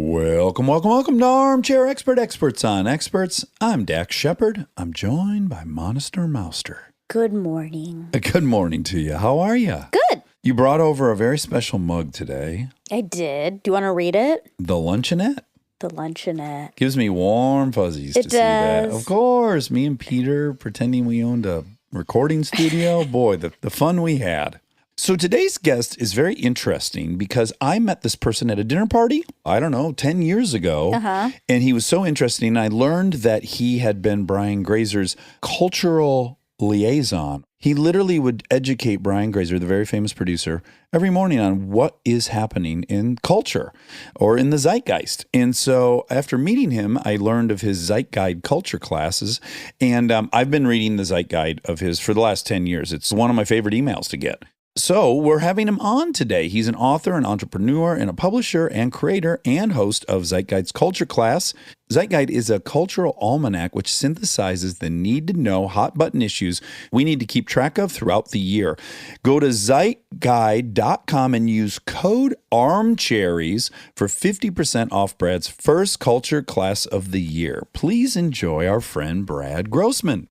Welcome to Armchair Expert, Experts on Experts. I'm Dax Shepard. I'm joined by Monaster Mouster. Good morning. Good morning to you. How are you? Good. You brought over a very special mug today. I did. Do you want to read it? The Luncheonette? The Luncheonette. Gives me warm fuzzies to see that. Of course. Me and Peter pretending we owned a recording studio. Boy, the fun we had. So today's guest is very interesting because I met this person at a dinner party, 10 years ago. And he was so interesting. I learned that he had been Brian Grazer's cultural liaison. He literally would educate Brian Grazer, the very famous producer, every morning on what is happening in culture or in the zeitgeist. And so after meeting him, I learned of his Zeitguide culture classes. And I've been reading the Zeitguide of his for the last 10 years. It's one of my favorite emails to get. So we're having him on today. He's an author, an entrepreneur, and a publisher and creator and host of Zeitguide's Culture Class. Zeitguide is a cultural almanac which synthesizes the need-to-know hot-button issues we need to keep track of throughout the year. Go to Zeitguide.com and use code ARMCHERRIES for 50% off Brad's first culture class of the year. Please enjoy our friend Brad Grossman.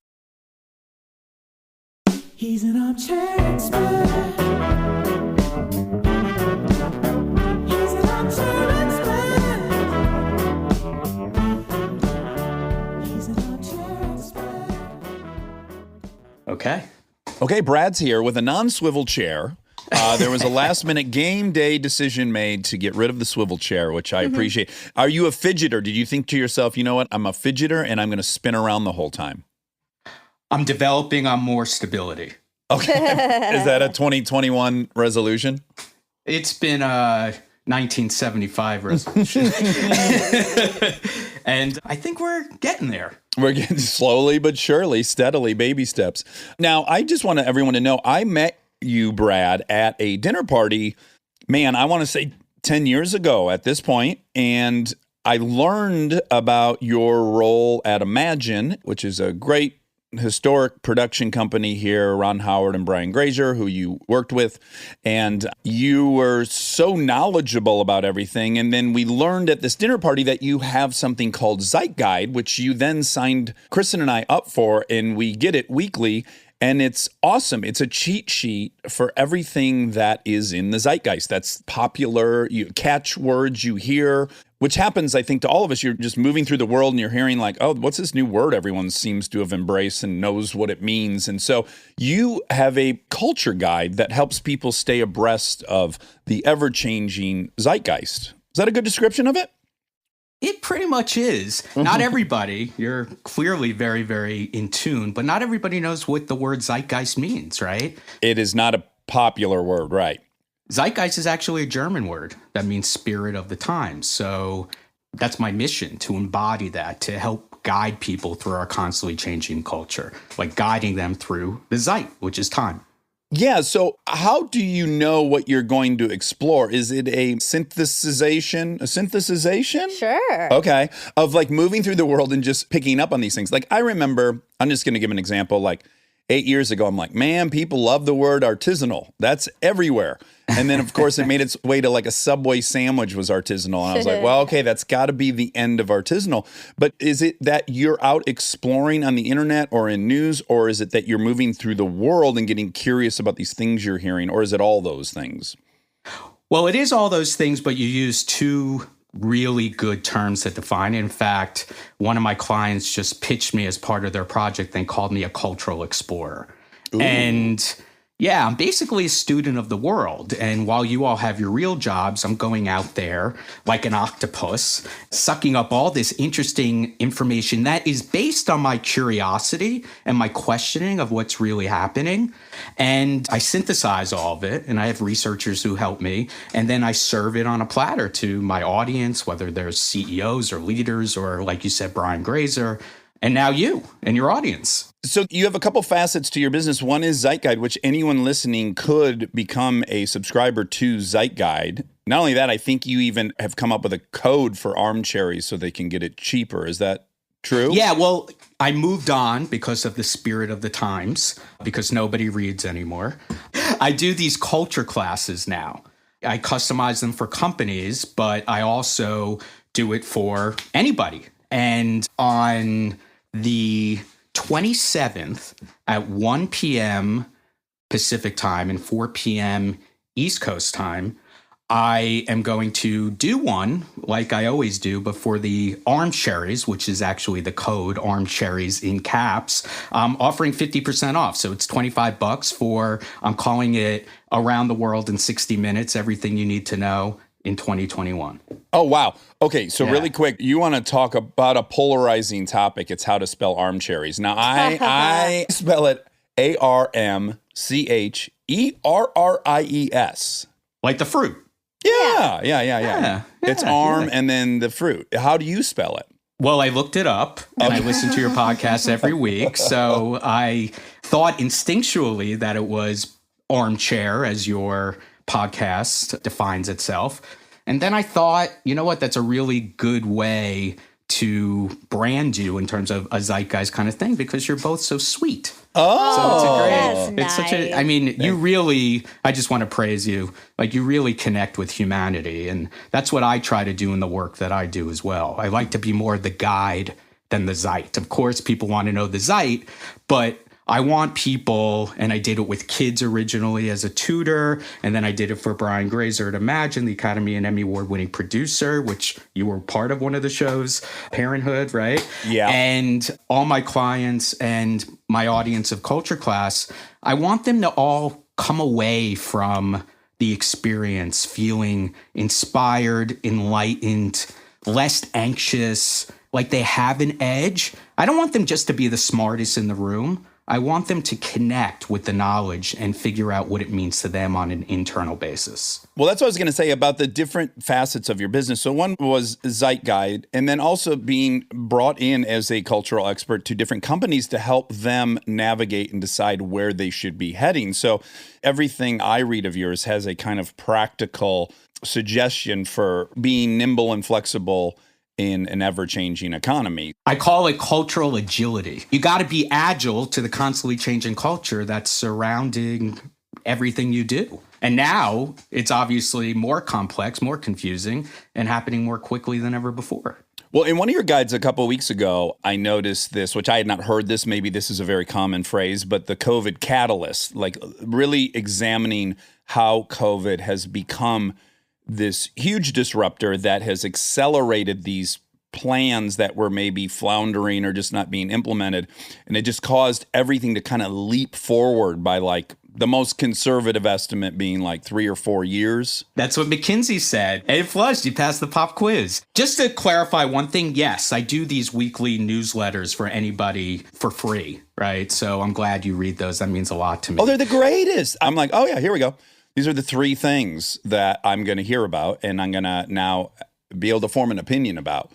He's an armchair expert. He's an armchair expert. He's an armchair expert. Okay, Brad's here with a non-swivel chair. There was a last-minute game day decision made to get rid of the swivel chair, which I appreciate. Are you a fidgeter? Did you think to yourself, you know what, I'm a fidgeter and I'm going to spin around the whole time? I'm developing on more stability. Okay. Is that a 2021 resolution? It's been a 1975 resolution. And I think we're getting there. We're getting slowly but surely, steadily, baby steps. Now, I just want everyone to know, I met you, Brad, at a dinner party, I want to say 10 years ago at this point, and I learned about your role at Imagine, which is a great historic production company here, Ron Howard and Brian Grazer, who you worked with, and you were so knowledgeable about everything. And then we learned at this dinner party that you have something called Zeitguide, which you then signed Kristen and I up for, and we get it weekly. And it's awesome. It's a cheat sheet for everything that is in the zeitgeist. That's popular. You catch words you hear, which happens, I think, to all of us. You're just moving through the world and you're hearing like, oh, what's this new word everyone seems to have embraced and knows what it means. And so you have a culture guide that helps people stay abreast of the ever-changing zeitgeist. Is that a good description of it? It pretty much is. Not everybody, you're clearly very, very in tune, but not everybody knows what the word zeitgeist means, right? It is not a popular word, right? Zeitgeist is actually a German word that means spirit of the times. So that's my mission, to embody that, to help guide people through our constantly changing culture, like guiding them through the Zeit, which is time. Yeah, so how do you know what you're going to explore? Is it a synthesization? Sure. Okay, of like moving through the world and just picking up on these things. Like I remember, I'm just going to give an example, like 8 years ago, I'm like, man, people love the word artisanal. That's everywhere. And then, of course, it made its way to like a Subway sandwich was artisanal. And I was like, well, okay, that's got to be the end of artisanal. But is it that you're out exploring on the internet or in news, or is it that you're moving through the world and getting curious about these things you're hearing, or is it all those things? Well, it is all those things, but you use two really good terms that define it. In fact, one of my clients just pitched me as part of their project and called me a cultural explorer. Ooh. And yeah, I'm basically a student of the world. And while you all have your real jobs, I'm going out there like an octopus, sucking up all this interesting information that is based on my curiosity and my questioning of what's really happening. And I synthesize all of it, and I have researchers who help me. And then I serve it on a platter to my audience, whether there's CEOs or leaders or, like you said, Brian Grazer, and now you and your audience. So you have a couple facets to your business. One is Zeitguide, which anyone listening could become a subscriber to Zeitguide. Not only that, I think you even have come up with a code for Armchair so they can get it cheaper. Is that true? Yeah, well, I moved on because of the spirit of the times, because nobody reads anymore. I do these culture classes now. I customize them for companies, but I also do it for anybody. And on the 27th at 1 p.m. Pacific time and 4 p.m. East Coast time, I am going to do one like I always do, but for the Armchaires, which is actually the code Armchaires in caps, offering 50% off. So it's $25 for, I'm calling it Around the World in 60 Minutes, Everything You Need to Know in 2021. Oh, wow. Okay, so really quick, you want to talk about a polarizing topic. It's how to spell Armchaires. Now, I spell it Armcheries. Like the fruit. Yeah. It's arm and then the fruit. How do you spell it? Well, I looked it up and I listen to your podcast every week. So I thought instinctually that it was armchair as your podcast defines itself. And then I thought, you know what, that's a really good way to brand you in terms of a Zeitgeist kind of thing because you're both so sweet. Oh, so it's a great, that's it's such a, I mean, you really, I just want to praise you. Like you really connect with humanity. And that's what I try to do in the work that I do as well. I like to be more the guide than the Zeit. Of course, people want to know the Zeit, but I want people, and I did it with kids originally as a tutor, and then I did it for Brian Grazer at Imagine, the Academy and Emmy Award-winning producer, which you were part of one of the shows, Parenthood, right? Yeah. And all my clients and my audience of Culture Class, I want them to all come away from the experience feeling inspired, enlightened, less anxious, like they have an edge. I don't want them just to be the smartest in the room. I want them to connect with the knowledge and figure out what it means to them on an internal basis. Well, that's what I was going to say about the different facets of your business. So one was Zeitguide, and then also being brought in as a cultural expert to different companies to help them navigate and decide where they should be heading. So everything I read of yours has a kind of practical suggestion for being nimble and flexible in an ever-changing economy. I call it cultural agility. You got to be agile to the constantly changing culture that's surrounding everything you do. And now it's obviously more complex, more confusing, and happening more quickly than ever before. Well, in one of your guides a couple of weeks ago, I noticed this, which I had not heard this. Maybe this is a very common phrase, but the COVID catalyst, like really examining how COVID has become this huge disruptor that has accelerated these plans that were maybe floundering or just not being implemented. And it just caused everything to kind of leap forward by like the most conservative estimate being like 3 or 4 years. That's what McKinsey said. And it flushed. You passed the pop quiz. Just to clarify one thing, yes, I do these weekly newsletters for anybody for free, right? So I'm glad you read those. That means a lot to me. Oh, they're the greatest. I'm like, oh yeah, here we go. These are the 3 things that I'm going to hear about and I'm going to now be able to form an opinion about.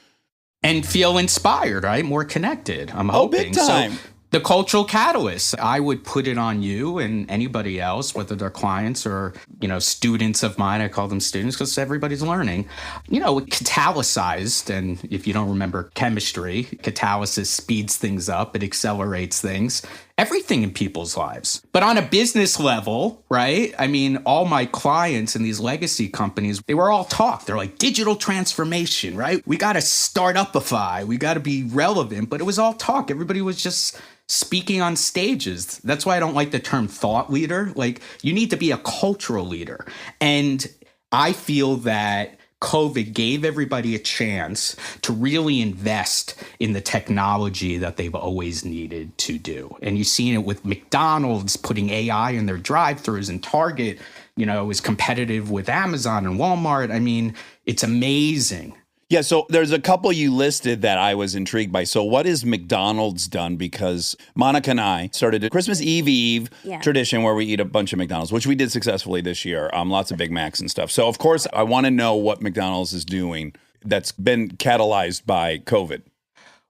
And feel inspired, right? More connected, I'm hoping. Oh, big time. So the cultural catalyst, I would put it on you and anybody else, whether they're clients or, students of mine. I call them students because everybody's learning. Catalyzed, and if you don't remember chemistry, catalysis speeds things up. It accelerates things. Everything in people's lives. But on a business level, right? I mean, all my clients in these legacy companies, they were all talk. They're like digital transformation, right? We got to start upify. We got to be relevant. But it was all talk. Everybody was just speaking on stages. That's why I don't like the term thought leader. Like, you need to be a cultural leader. And I feel that COVID gave everybody a chance to really invest in the technology that they've always needed to do. And you've seen it with McDonald's putting AI in their drive-thrus, and Target, is competitive with Amazon and Walmart. I mean, it's amazing. Yeah, so there's a couple you listed that I was intrigued by. So what has McDonald's done? Because Monica and I started a Christmas Eve tradition where we eat a bunch of McDonald's, which we did successfully this year. Lots of Big Macs and stuff. So, of course, I want to know what McDonald's is doing that's been catalyzed by COVID.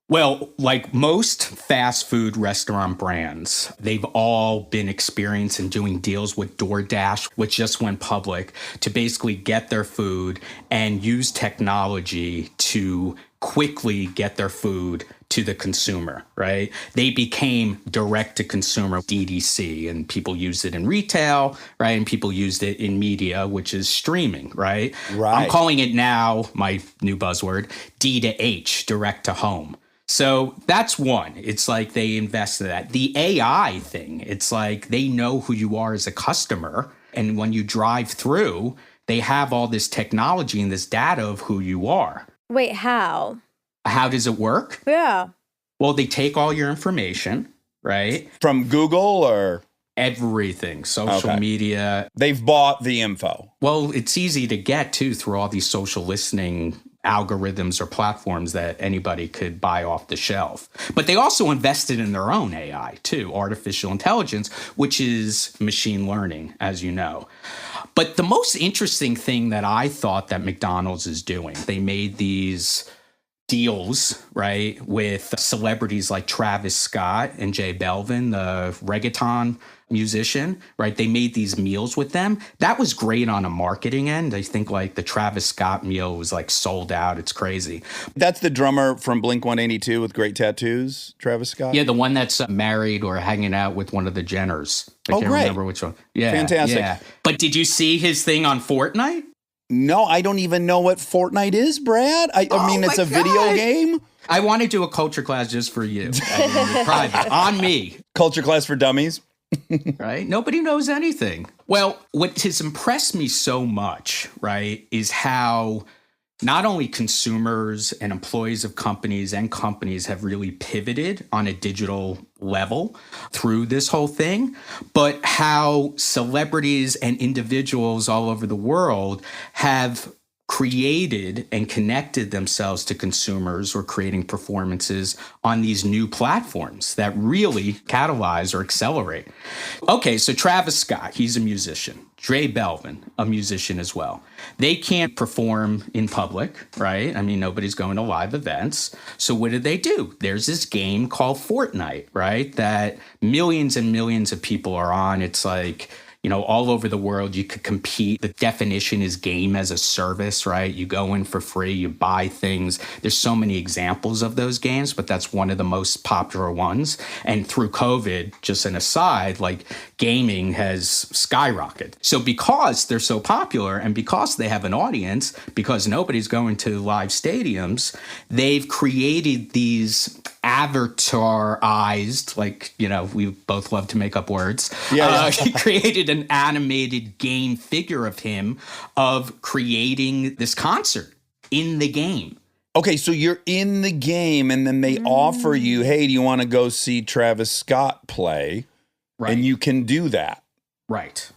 Well, like most fast food restaurant brands, they've all been experiencing doing deals with DoorDash, which just went public, to basically get their food and use technology to quickly get their food to the consumer, right? They became direct to consumer DDC, and people use it in retail, right? And people used it in media, which is streaming, right? I'm calling it now, my new buzzword, D to H, direct to home. So that's one. It's like they invested in that. The AI thing, it's like they know who you are as a customer. And when you drive through, they have all this technology and this data of who you are. Wait, how? How does it work? Yeah. Well, they take all your information, right? From Google or? Everything, social media. They've bought the info. Well, it's easy to get to through all these social listening algorithms or platforms that anybody could buy off the shelf. But they also invested in their own AI too, artificial intelligence, which is machine learning, as you know. But the most interesting thing that I thought that McDonald's is doing, they made these deals, right, with celebrities like Travis Scott and J Balvin, the reggaeton musician, right? They made these meals with them. That was great on a marketing end. I think like the Travis Scott meal was like sold out. It's crazy. That's the drummer from Blink-182 with great tattoos, Travis Scott? Yeah, the one that's married or hanging out with one of the Jenners. I can't remember which one. Yeah, fantastic. Yeah. But did you see his thing on Fortnite? No, I don't even know what Fortnite is, Brad. I mean, it's a video game. I want to do a culture class just for you. Private, on me. Culture class for dummies. Right? Nobody knows anything. Well, what has impressed me so much, right, is how not only consumers and employees of companies and companies have really pivoted on a digital level through this whole thing, but how celebrities and individuals all over the world have created and connected themselves to consumers or creating performances on these new platforms that really catalyze or accelerate. Okay, so Travis Scott, he's a musician. J Balvin, a musician as well. They can't perform in public, right? I mean, nobody's going to live events. So what did they do? There's this game called Fortnite, right? That millions and millions of people are on. It's like, you know, all over the world, you could compete. The definition is game as a service, right? You go in for free, you buy things. There's so many examples of those games, but that's one of the most popular ones. And through COVID, just an aside, like gaming has skyrocketed. So because they're so popular and because they have an audience, because nobody's going to live stadiums, they've created these avatarized, like, you know, we both love to make up words. He created an animated game figure of him of creating this concert in the game. Okay, so you're in the game and then they offer you, hey, do you want to go see Travis Scott play? Right. And you can do that. Right.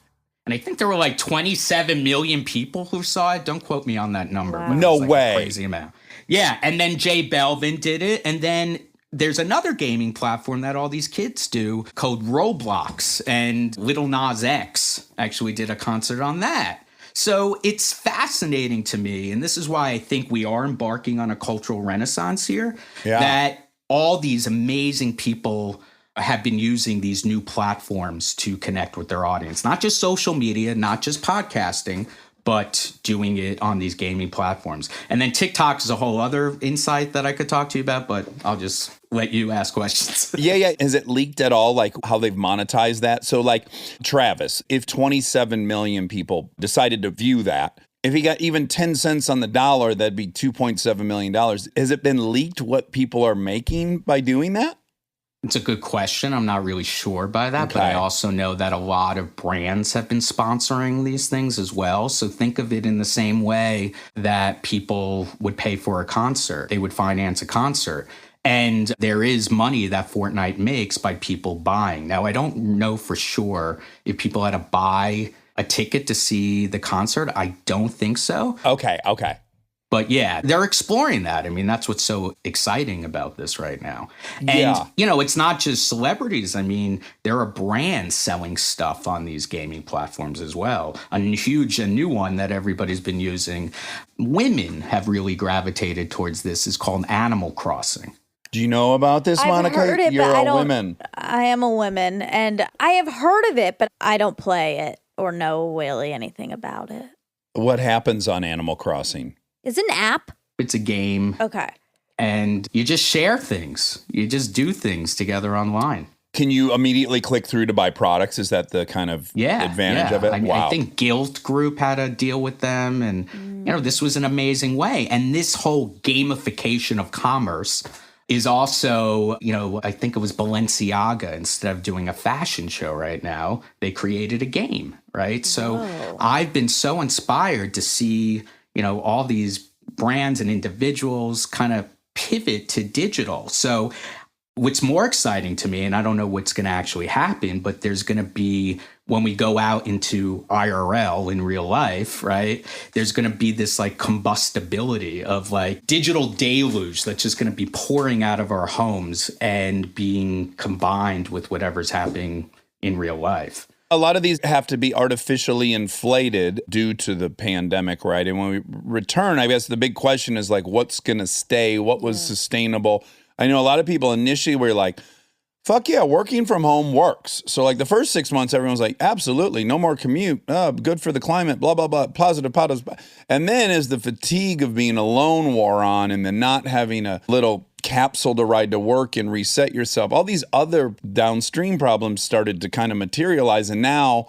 And I think there were like 27 million people who saw it. Don't quote me on that number. Wow. But No it was like way. A crazy amount. Yeah, and then J Balvin did it, and then there's another gaming platform that all these kids do called Roblox, and Lil Nas X actually did a concert on that. So it's fascinating to me, and this is why I think we are embarking on a cultural renaissance here, that all these amazing people have been using these new platforms to connect with their audience. Not just social media, not just podcasting, but doing it on these gaming platforms. And then TikTok is a whole other insight that I could talk to you about, but I'll just let you ask questions. Yeah. Has it leaked at all, like how they've monetized that? So like Travis, if 27 million people decided to view that, if he got even 10 cents on the dollar, that'd be $2.7 million. Has it been leaked what people are making by doing that? It's a good question. I'm not really sure by that, but I also know that a lot of brands have been sponsoring these things as well. So think of it in the same way that people would pay for a concert. They would finance a concert. And there is money that Fortnite makes by people buying. Now, I don't know for sure if people had to buy a ticket to see the concert. I don't think so. Okay. But yeah, they're exploring that. I mean, that's what's so exciting about this right now. And, you know, it's not just celebrities. I mean, there are brands selling stuff on these gaming platforms as well. A new one that everybody's been using. Women have really gravitated towards this. Is called Animal Crossing. Do you know about this, Monica? I've heard it, You're but a woman. I am a woman, and I have heard of it, but I don't play it or know really anything about it. What happens on Animal Crossing? Is it an app? It's a game. Okay. and you just share things. You just do things together online. Can you immediately click through to buy products? Is that the kind of advantage of it? I think Guild Group had a deal with them, and this was an amazing way. And this whole gamification of commerce is also, I think it was Balenciaga, instead of doing a fashion show right now, they created a game, right? So I've been so inspired to see, all these brands and individuals kind of pivot to digital. So what's more exciting to me, and I don't know what's going to actually happen, but there's going to be, when we go out into IRL in real life, right, there's going to be this like combustibility of like digital deluge that's just going to be pouring out of our homes and being combined with whatever's happening in real life. A lot of these have to be artificially inflated due to the pandemic, right? And when we return, I guess the big question is like, what's going to stay? What was sustainable? I know a lot of people initially were like, fuck yeah, working from home works. So like the first 6 months, everyone's like, absolutely, no more commute. Good for the climate, blah, blah, blah, positive. And then as the fatigue of being alone wore on and then not having a little capsule to ride to work and reset yourself, all these other downstream problems started to kind of materialize. And now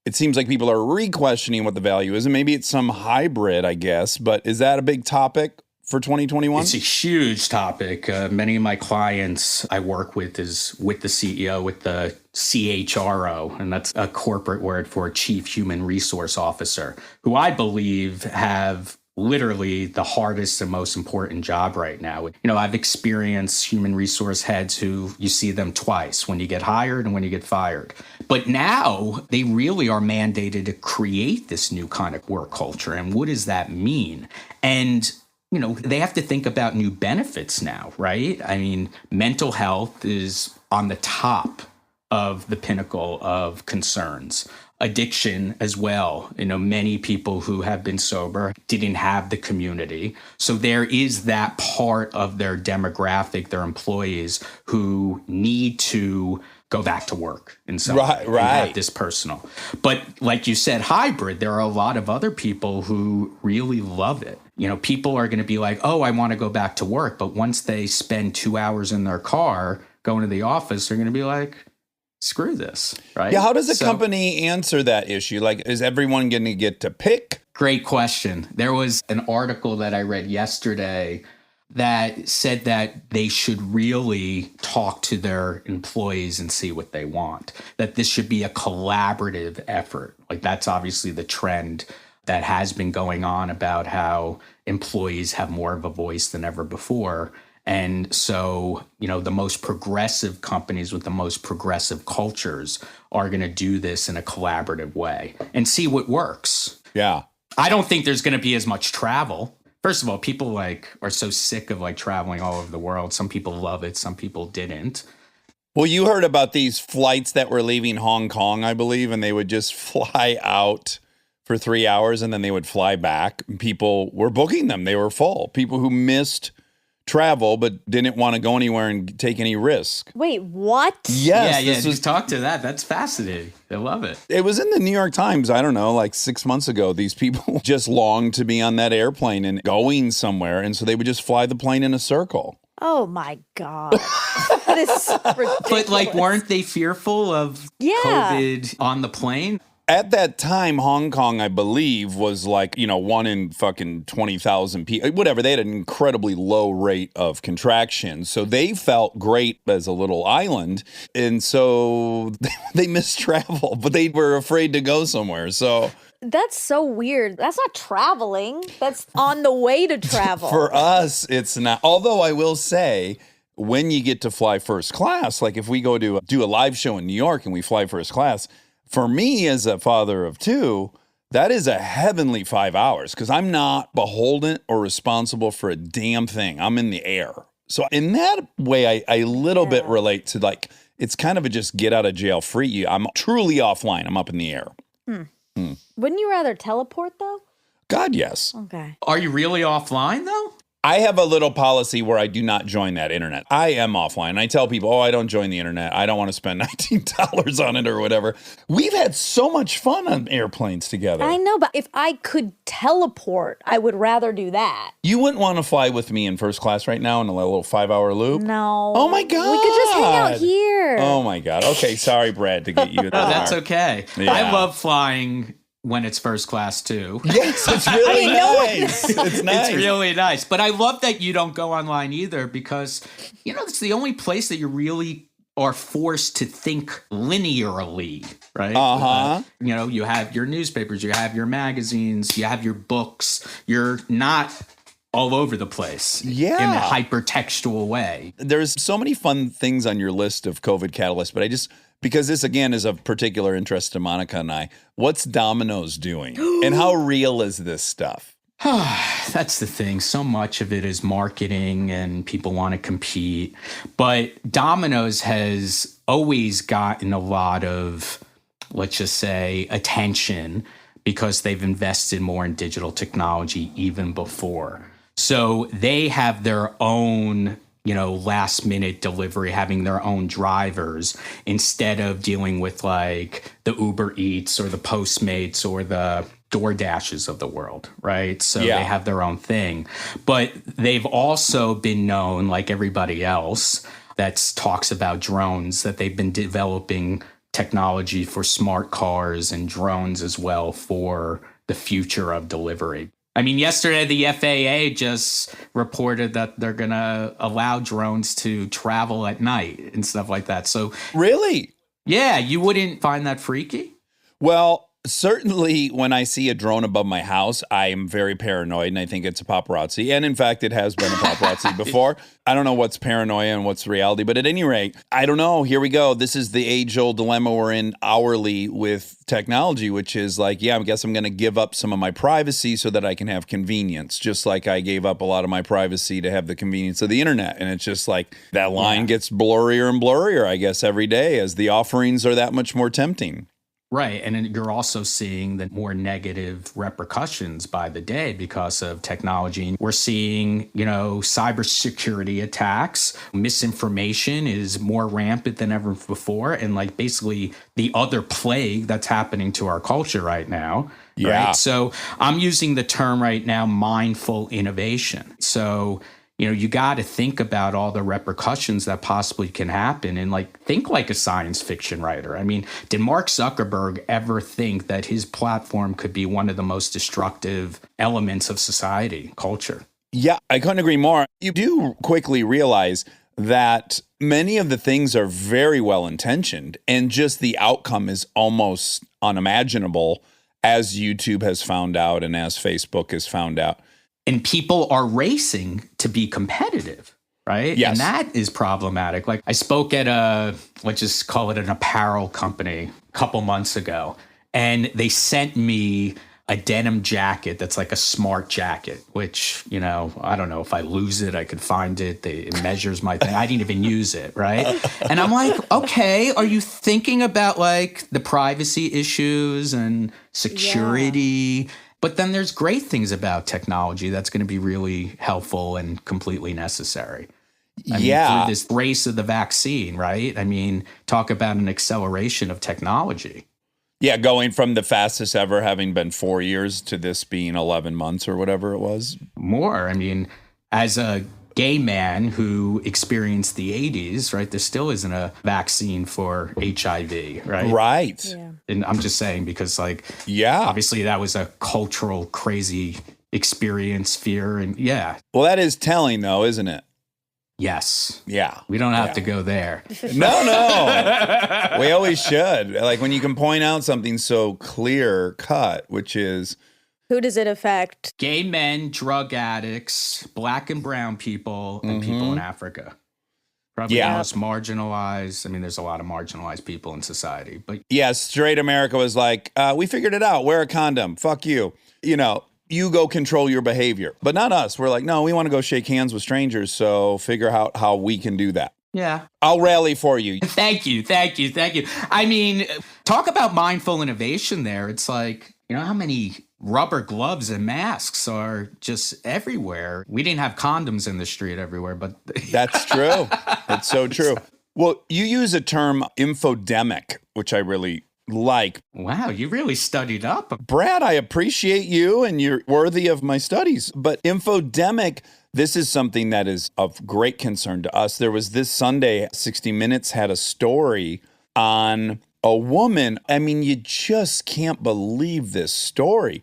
it seems like people are re-questioning what the value is. And maybe it's some hybrid, I guess. But is that a big topic for 2021? It's a huge topic. Many of my clients I work with is with the CEO, with the CHRO, and that's a corporate word for Chief Human Resource Officer, who I believe have literally the hardest and most important job right now. I've experienced human resource heads who you see them twice, when you get hired and when you get fired. But now they really are mandated to create this new kind of work culture. And what does that mean? And they have to think about new benefits now, right? I mean, mental health is on the top of the pinnacle of concerns. Addiction as well. Many people who have been sober didn't have the community. So there is that part of their demographic, their employees, who need to go back to work in some way and have this personal. But like you said, hybrid, there are a lot of other people who really love it. People are going to be like, oh, I want to go back to work. But once they spend 2 hours in their car going to the office, they're going to be like, screw this, right? Yeah, how does a company answer that issue? Like, is everyone going to get to pick? Great question. There was an article that I read yesterday that said that they should really talk to their employees and see what they want, that this should be a collaborative effort. Like, that's obviously the trend that has been going on about how employees have more of a voice than ever before. And so, the most progressive companies with the most progressive cultures are going to do this in a collaborative way and see what works. Yeah. I don't think there's going to be as much travel. First of all, people are so sick of traveling all over the world. Some people love it. Some people didn't. Well, you heard about these flights that were leaving Hong Kong, I believe, and they would just fly out for 3 hours and then they would fly back. People were booking them. They were full. People who missed travel but didn't want to go anywhere and take any risk. Wait, what? Yes. Yeah. Just talk to that. That's fascinating. I love it. It was in the New York Times, I don't know, like 6 months ago. These people just longed to be on that airplane and going somewhere. And so they would just fly the plane in a circle. Oh my God. That is ridiculous. But weren't they fearful of COVID on the plane? At that time, Hong Kong, I believe, was 1 in fucking 20,000 people. Whatever, they had an incredibly low rate of contraction. So they felt great as a little island. And so they missed travel, but they were afraid to go somewhere. So that's so weird. That's not traveling. That's on the way to travel. For us, it's not. Although I will say, when you get to fly first class, like if we go to do a live show in New York and we fly first class, for me, as a father of two, that is a heavenly 5 hours because I'm not beholden or responsible for a damn thing. I'm in the air. So in that way, I little bit relate to it's kind of a just get out of jail free. I'm truly offline. I'm up in the air. Wouldn't you rather teleport though? God, yes. Okay. Are you really offline though? I have a little policy where I do not join that internet. I am offline. I tell people, I don't join the internet. I don't want to spend $19 on it or whatever. We've had so much fun on airplanes together. I know, but if I could teleport, I would rather do that. You wouldn't want to fly with me in first class right now in a little 5-hour loop? No. Oh my God. We could just hang out here. Oh my God. Okay, sorry, Brad, to get you in the That's car. okay. Yeah. I love flying when it's first class too. Yes, it's really nice. It's nice. It's really nice. But I love that you don't go online either because, it's the only place that you really are forced to think linearly, right? Uh-huh. You have your newspapers, you have your magazines, you have your books. You're not all over the place in a hypertextual way. There's so many fun things on your list of COVID catalysts, but because this, again, is of particular interest to Monica and I, what's Domino's doing? And how real is this stuff? That's the thing. So much of it is marketing and people want to compete. But Domino's has always gotten a lot of, let's just say, attention because they've invested more in digital technology even before. So they have their own last minute delivery, having their own drivers instead of dealing with like the Uber Eats or the Postmates or the DoorDashes of the world, right? So they have their own thing. But they've also been known, like everybody else that talks about drones, that they've been developing technology for smart cars and drones as well for the future of delivery. I mean, yesterday the FAA just reported that they're going to allow drones to travel at night and stuff like that. So Really? yeah, you wouldn't find that freaky? Well, certainly when I see a drone above my house, I am very paranoid, and I think it's a paparazzi. And in fact, it has been a paparazzi before. I don't know what's paranoia and what's reality, but at any rate, I don't know. Here we go. This is the age-old dilemma we're in hourly with technology, which is like, I guess I'm going to give up some of my privacy so that I can have convenience, just like I gave up a lot of my privacy to have the convenience of the internet. And it's just like that line gets blurrier and blurrier, I guess, every day as the offerings are that much more tempting. Right. And then you're also seeing the more negative repercussions by the day because of technology. We're seeing, cybersecurity attacks. Misinformation is more rampant than ever before. And like basically the other plague that's happening to our culture right now. Yeah. Right. So I'm using the term right now, mindful innovation. So you got to think about all the repercussions that possibly can happen and think like a science fiction writer. I mean, did Mark Zuckerberg ever think that his platform could be one of the most destructive elements of society, culture? Yeah, I couldn't agree more. You do quickly realize that many of the things are very well intentioned and just the outcome is almost unimaginable, as YouTube has found out and as Facebook has found out. And people are racing to be competitive, right? Yes. And that is problematic. Like I spoke at let's just call it an apparel company a couple months ago, and they sent me a denim jacket that's like a smart jacket, which, I don't know if I lose it, I could find it. It measures my thing. I didn't even use it, right? And I'm like, okay, are you thinking about like the privacy issues and security? Yeah. But then there's great things about technology that's going to be really helpful and completely necessary. I mean, through this race of the vaccine, right? I mean, talk about an acceleration of technology. Yeah, going from the fastest ever having been 4 years to this being 11 months or whatever it was. More. I mean, as a gay man who experienced the 80s, right, there still isn't a vaccine for HIV, right? Right. Yeah. And I'm just saying because, obviously that was a cultural, crazy experience, fear, and Well, that is telling, though, isn't it? Yes. Yeah. We don't have to go there. No. We always should. Like when you can point out something so clear cut, which is... Who does it affect? Gay men, drug addicts, black and brown people, and people in Africa. Probably the most marginalized. I mean, there's a lot of marginalized people in society. But yeah, straight America was like, we figured it out. Wear a condom. Fuck you. You go control your behavior. But not us. We're like, no, we want to go shake hands with strangers. So figure out how we can do that. Yeah. I'll rally for you. Thank you. I mean, talk about mindful innovation there. It's like, how many rubber gloves and masks are just everywhere. We didn't have condoms in the street everywhere, but That's true. It's so true. Well, you use a term infodemic, which I really like. wow, you really studied up. Brad, I appreciate you and you're worthy of my studies. But infodemic, this is something that is of great concern to us. There was this Sunday, 60 Minutes had a story on a woman. I mean, you just can't believe this story.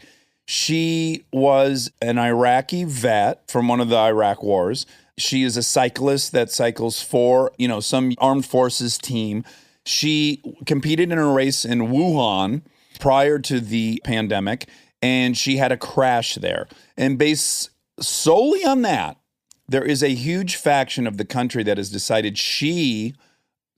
She was an Iraqi vet from one of the Iraq wars. She is a cyclist that cycles for, some armed forces team. She competed in a race in Wuhan prior to the pandemic, and she had a crash there. And based solely on that, there is a huge faction of the country that has decided she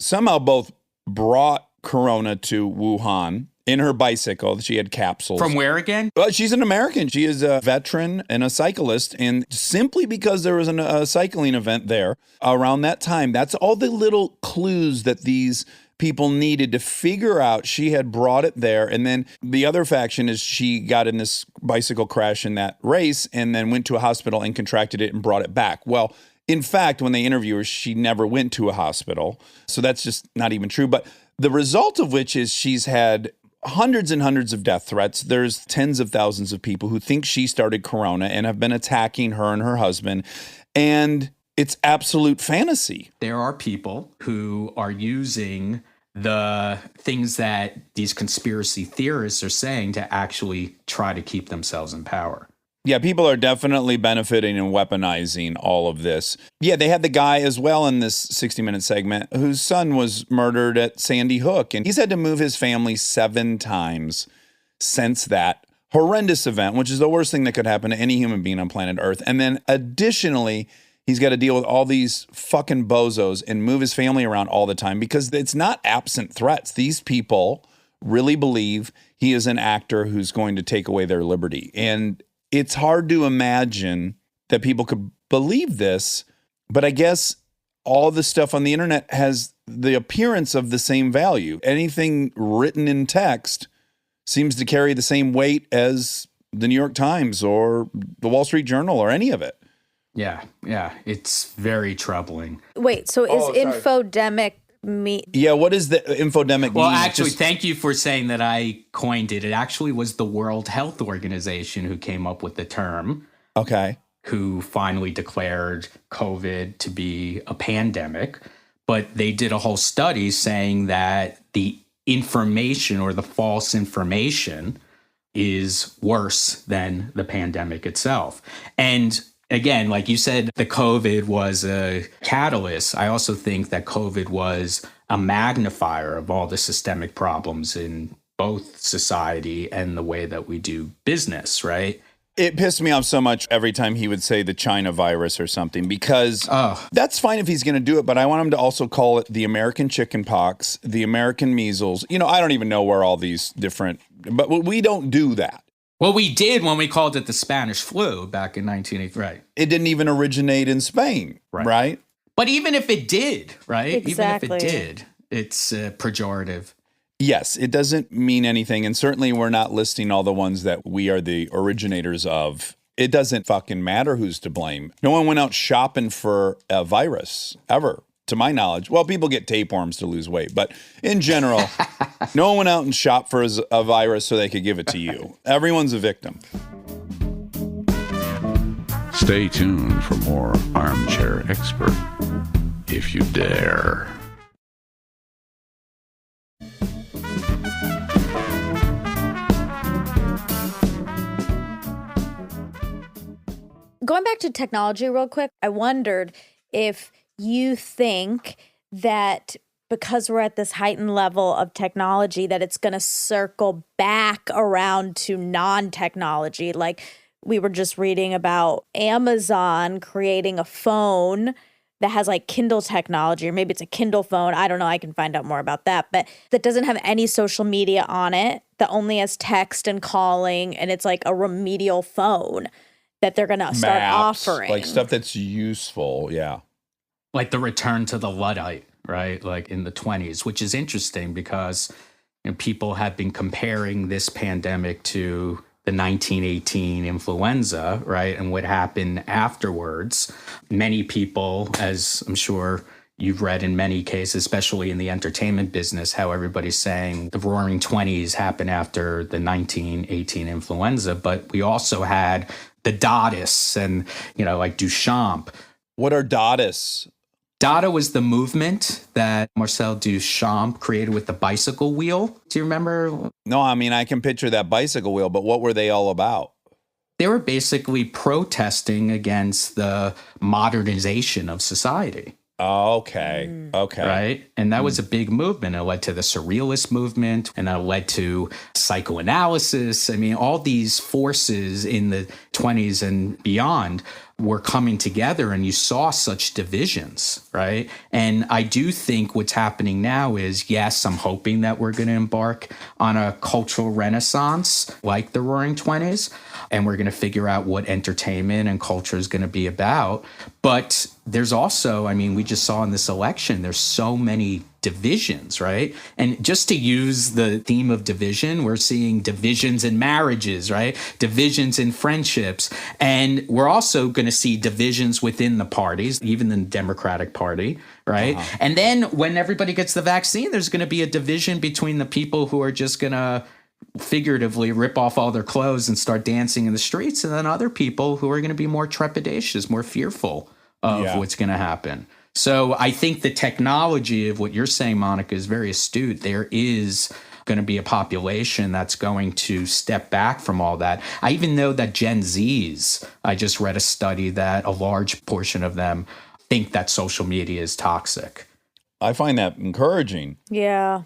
somehow both brought Corona to Wuhan in her bicycle. She had capsules. From where again? Well, she's an American. She is a veteran and a cyclist. And simply because there was a cycling event there around that time, that's all the little clues that these people needed to figure out she had brought it there. And then the other faction is she got in this bicycle crash in that race and then went to a hospital and contracted it and brought it back. Well, in fact, when they interview her, she never went to a hospital. So that's just not even true. But the result of which is she's had hundreds and hundreds of death threats. There's tens of thousands of people who think she started Corona and have been attacking her and her husband. And it's absolute fantasy. There are people who are using the things that these conspiracy theorists are saying to actually try to keep themselves in power. Yeah, people are definitely benefiting and weaponizing all of this. Yeah, they had the guy as well in this 60 Minute segment whose son was murdered at Sandy Hook, and he's had to move his family 7 times since that horrendous event, which is the worst thing that could happen to any human being on planet Earth. And then additionally, he's got to deal with all these fucking bozos and move his family around all the time because it's not absent threats. These people really believe he is an actor who's going to take away their liberty. And it's hard to imagine that people could believe this, but I guess all the stuff on the internet has the appearance of the same value. Anything written in text seems to carry the same weight as the New York Times or the Wall Street Journal or any of it. Yeah, it's very troubling. Wait, so is infodemic Yeah, what is the infodemic Well, mean? actually, thank you for saying that I coined it. It actually was the World Health Organization who came up with the term. Okay. Who finally declared COVID to be a pandemic. But they did a whole study saying that the information or the false information is worse than the pandemic itself. And again, like you said, the COVID was a catalyst. I also think that COVID was a magnifier of all the systemic problems in both society and the way that we do business, right? It pissed me off so much every time he would say the China virus or something because that's fine if he's going to do it, but I want him to also call it the American chicken pox, the American measles. I don't even know where all these different, but we don't do that. Well, we did when we called it the Spanish flu back in 1980. Right. It didn't even originate in Spain, right? But even if it did, right? Exactly. Even if it did, it's pejorative. Yes, it doesn't mean anything. And certainly we're not listing all the ones that we are the originators of. It doesn't fucking matter who's to blame. No one went out shopping for a virus ever, to my knowledge. Well, people get tapeworms to lose weight, but in general, no one went out and shopped for a virus so they could give it to you. Everyone's a victim. Stay tuned for more Armchair Expert, if you dare. Going back to technology real quick, I wondered if you think that because we're at this heightened level of technology that it's going to circle back around to non-technology. Like we were just reading about Amazon creating a phone that has like Kindle technology, or maybe it's a Kindle phone. I don't know. I can find out more about that. But that doesn't have any social media on it, that only has text and calling, and it's like a remedial phone that they're going to start offering. Like stuff that's useful, yeah. Like the return to the Luddite, right? Like in the 20s, which is interesting because people have been comparing this pandemic to the 1918 influenza, right? And what happened afterwards. Many people, as I'm sure you've read in many cases, especially in the entertainment business, how everybody's saying the Roaring Twenties happened after the 1918 influenza, but we also had the Dadaists and, like Duchamp. What are Dadaists? Dada was the movement that Marcel Duchamp created with the bicycle wheel. Do you remember? No, I mean, I can picture that bicycle wheel, but what were they all about? They were basically protesting against the modernization of society. Okay. Okay. Right. And that was a big movement. It led to the surrealist movement, and it led to psychoanalysis. I mean, all these forces in the 20s and beyond were coming together, and you saw such divisions, right? And I do think what's happening now is, yes, I'm hoping that we're going to embark on a cultural renaissance like the Roaring Twenties, and we're going to figure out what entertainment and culture is going to be about. But there's also, I mean, we just saw in this election, there's so many divisions, right? And just to use the theme of division, we're seeing divisions in marriages, right? Divisions in friendships. And we're also going to see divisions within the parties, even the Democratic Party, right? And then when everybody gets the vaccine, there's going to be a division between the people who are just going to figuratively rip off all their clothes and start dancing in the streets, and then other people who are going to be more trepidatious, more fearful of what's going to happen. So I think the technology of what you're saying, Monica, is very astute. There is going to be a population that's going to step back from all that. I even know that Gen Zs, I just read a study that a large portion of them think that social media is toxic. I find that encouraging. Yeah.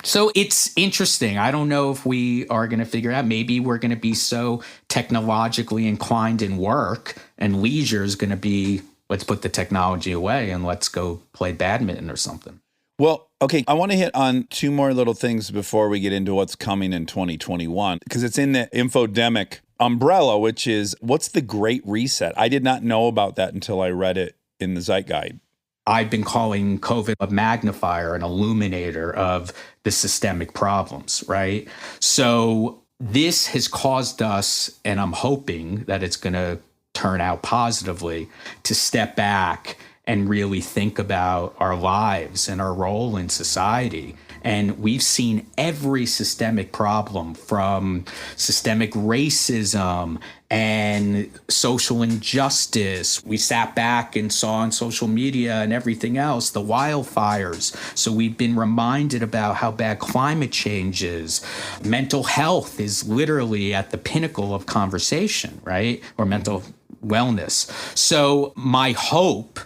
So it's interesting. I don't know if we are going to figure out, maybe we're going to be so technologically inclined in work, and leisure is going to be, let's put the technology away and let's go play badminton or something. Well, okay, I want to hit on two more little things before we get into what's coming in 2021, because it's in the infodemic umbrella, which is, what's the Great Reset? I did not know about that until I read it in the Zeitguide. I've been calling COVID a magnifier, an illuminator of the systemic problems, right? So this has caused us, and I'm hoping that it's going to turn out positively, to step back and really think about our lives and our role in society. And we've seen every systemic problem, from systemic racism and social injustice. We sat back and saw on social media and everything else, the wildfires. So we've been reminded about how bad climate change is. Mental health is literally at the pinnacle of conversation, right? Or mental wellness. So my hope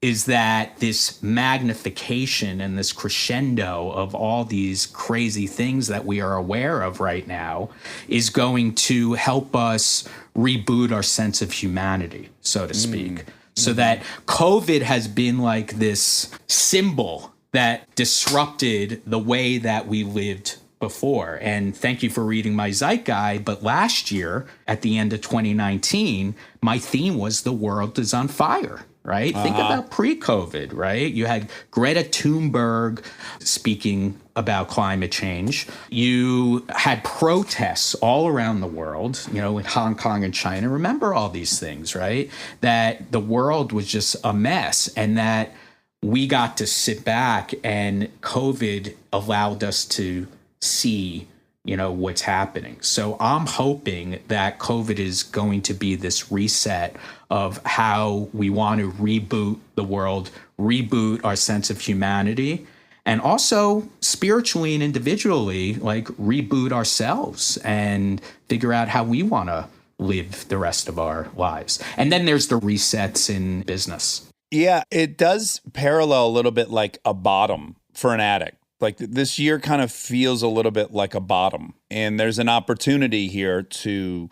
is that this magnification and this crescendo of all these crazy things that we are aware of right now is going to help us reboot our sense of humanity, so to speak. So that COVID has been like this symbol that disrupted the way that we lived before. And thank you for reading my Zeitguide. But last year, at the end of 2019, my theme was the world is on fire. Right? Think about pre-COVID, right? You had Greta Thunberg speaking about climate change. You had protests all around the world, in Hong Kong and China. Remember all these things, right? That the world was just a mess, and that we got to sit back, and COVID allowed us to see what's happening. So I'm hoping that COVID is going to be this reset of how we want to reboot the world, reboot our sense of humanity, and also spiritually and individually, like reboot ourselves and figure out how we want to live the rest of our lives. And then there's the resets in business. Yeah, it does parallel a little bit like a bottom for an addict. Like this year kind of feels a little bit like a bottom, and there's an opportunity here to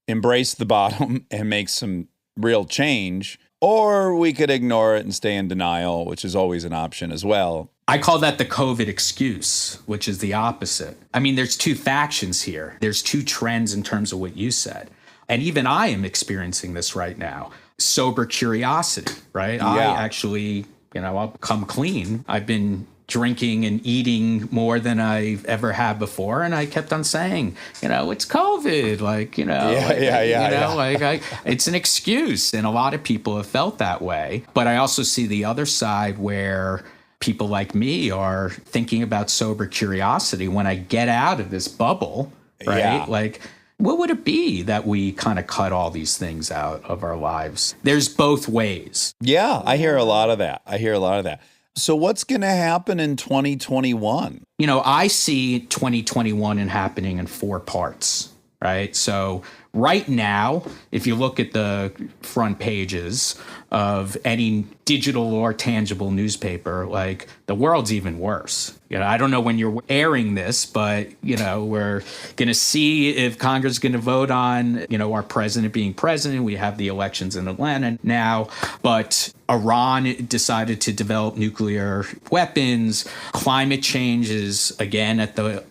embrace the bottom and make some real change, or we could ignore it and stay in denial, which is always an option as well. I call that the COVID excuse, which is the opposite. I mean, there's two factions here. There's two trends in terms of what you said. And even I am experiencing this right now. Sober curiosity, right? Yeah. I actually, I'll come clean. I've been drinking and eating more than I ever have before. And I kept on saying, it's COVID. It's an excuse. And a lot of people have felt that way. But I also see the other side where people like me are thinking about sober curiosity when I get out of this bubble, right? Yeah. What would it be that we kind of cut all these things out of our lives? There's both ways. Yeah, I hear a lot of that. So what's going to happen in 2021? I see 2021 happening in 4 parts, right? So right now, if you look at the front pages of any digital or tangible newspaper, the world's even worse. I don't know when you're airing this, but, we're going to see if Congress is going to vote on, our president being president. We have the elections in Atlanta now, but Iran decided to develop nuclear weapons. Climate change is, again, at the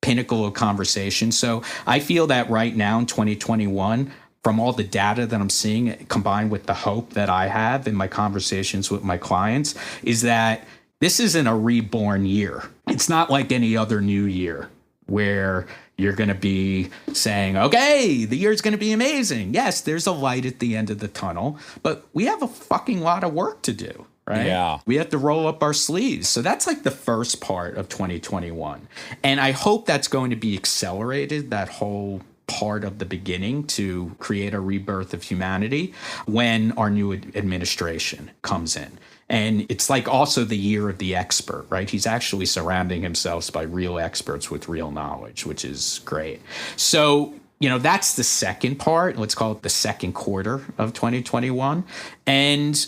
pinnacle of conversation. So I feel that right now in 2021, from all the data that I'm seeing, combined with the hope that I have in my conversations with my clients, is that this isn't a reborn year. It's not like any other new year where you're going to be saying, okay, the year's going to be amazing. Yes, there's a light at the end of the tunnel, but we have a fucking lot of work to do. Right? Yeah. We have to roll up our sleeves. So that's the first part of 2021. And I hope that's going to be accelerated, that whole part of the beginning, to create a rebirth of humanity when our new administration comes in. And it's also the year of the expert, right? He's actually surrounding himself by real experts with real knowledge, which is great. So that's the second part. Let's call it the second quarter of 2021. And,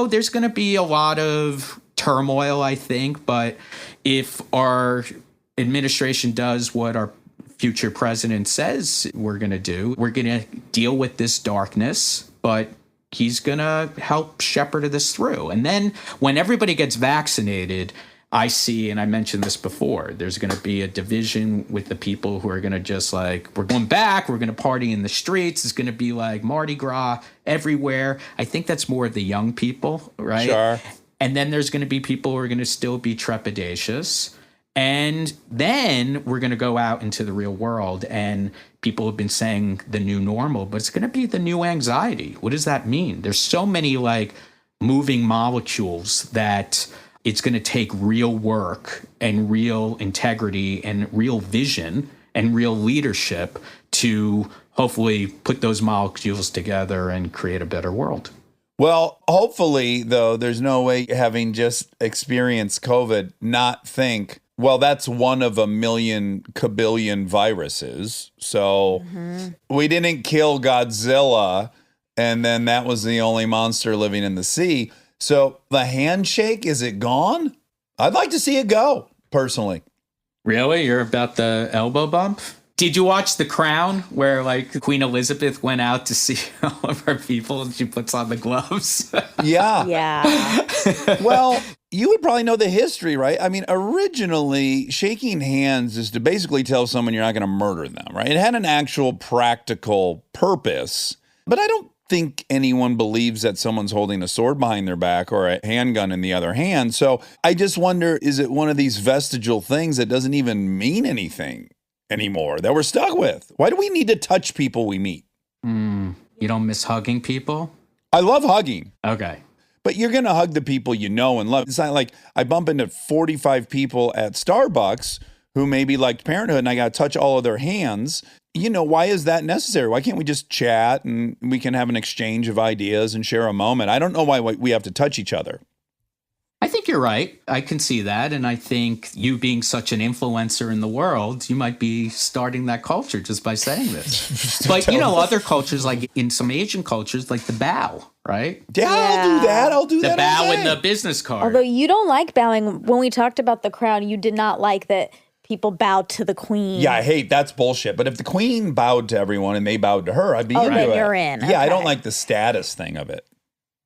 there's going to be a lot of turmoil, I think. But if our administration does what our future president says we're going to do, we're going to deal with this darkness, but he's going to help shepherd this through. And then when everybody gets vaccinated, I see, and I mentioned this before, there's going to be a division with the people who are going to just we're going back, we're going to party in the streets. It's going to be like Mardi Gras everywhere. I think that's more of the young people, right? Sure. And then there's going to be people who are going to still be trepidatious. And then we're going to go out into the real world, and people have been saying the new normal, but it's going to be the new anxiety. What does that mean? There's so many moving molecules that it's going to take real work and real integrity and real vision and real leadership to hopefully put those molecules together and create a better world. Well, hopefully, though, there's no way, having just experienced COVID, not think, well, that's one of a million kabillion viruses. So we didn't kill Godzilla, and then that was the only monster living in the sea. So the handshake, is it gone? I'd like to see it go, personally. Really? You're about the elbow bump? Did you watch The Crown, where Queen Elizabeth went out to see all of her people and she puts on the gloves? Yeah. Yeah. Well, you would probably know the history, right? I mean, originally, shaking hands is to basically tell someone you're not going to murder them, right? It had an actual practical purpose, but I don't think anyone believes that someone's holding a sword behind their back or a handgun in the other hand. So I just wonder, is it one of these vestigial things that doesn't even mean anything anymore, that we're stuck with? Why do we need to touch people we meet? You don't miss hugging people? I love hugging. Okay. But you're going to hug the people you know and love. It's not like I bump into 45 people at Starbucks who maybe liked Parenthood and I got to touch all of their hands. Why is that necessary? Why can't we just chat and we can have an exchange of ideas and share a moment? I don't know why we have to touch each other. I think you're right. I can see that. And I think you being such an influencer in the world, you might be starting that culture just by saying this. But, other cultures, like in some Asian cultures, like the bow, right? Yeah, I'll do that. I'll do the that. The bow all day. and the business card. Although you don't like bowing. When we talked about the crown, you did not like that people bowed to the queen. Yeah, I hate that's bullshit. But if the queen bowed to everyone and they bowed to her, I'd be into it. Then you're in. Yeah, I don't Okay. like the status thing of it.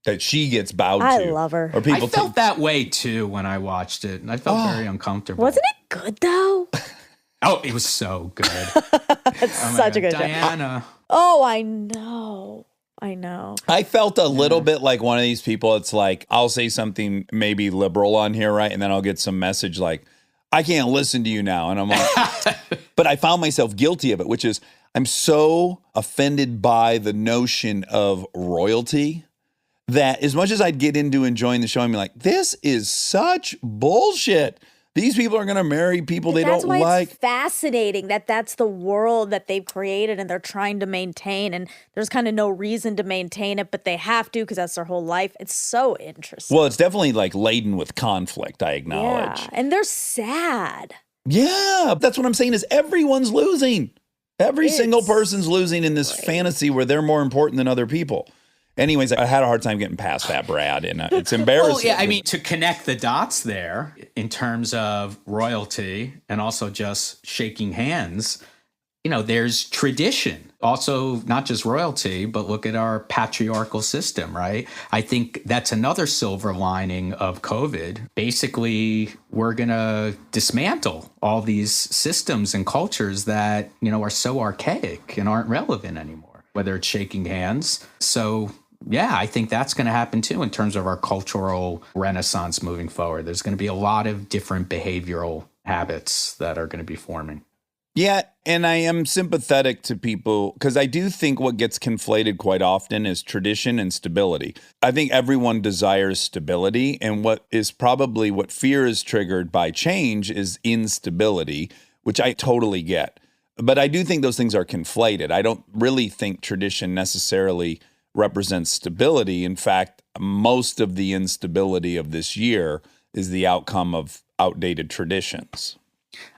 That she gets bowed to. I love her. Or people I felt that way too when I watched it, and I felt very uncomfortable. Wasn't it good though? Oh, it was so good. It's such a good show. Diana. Oh, I know. I know. I felt a little bit like one of these people. It's like, I'll say something maybe liberal on here, right? And then I'll get some message like, I can't listen to you now. And I'm like, but I found myself guilty of it, which is I'm so offended by the notion of royalty that as much as I'd get into enjoying the show, I'm like, this is such bullshit. These people are going to marry people they don't like. That's why it's fascinating that that's the world that they've created and they're trying to maintain. And there's kind of no reason to maintain it, but they have to because that's their whole life. It's so interesting. Well, it's definitely like laden with conflict, I acknowledge. Yeah, and they're sad. Yeah, that's what I'm saying is everyone's losing. Every single person's losing in this fantasy where they're more important than other people. Anyways, I had a hard time getting past that, Brad, and it's embarrassing. Well, yeah, I mean, to connect the dots there in terms of royalty and also just shaking hands, you know, there's tradition. Also, not just royalty, but look at our patriarchal system, right? I think that's another silver lining of COVID. Basically, we're going to dismantle all these systems and cultures that, you know, are so archaic and aren't relevant anymore, whether it's shaking hands. So, yeah, I think that's going to happen too in terms of our cultural renaissance moving forward. There's going to be a lot of different behavioral habits that are going to be forming. Yeah, and I am sympathetic to people because I do think what gets conflated quite often is tradition and stability. I think everyone desires stability, and what fear is triggered by change is instability, which I totally get. But I do think those things are conflated. I don't really think tradition necessarily represents stability. In fact, most of the instability of this year is the outcome of outdated traditions.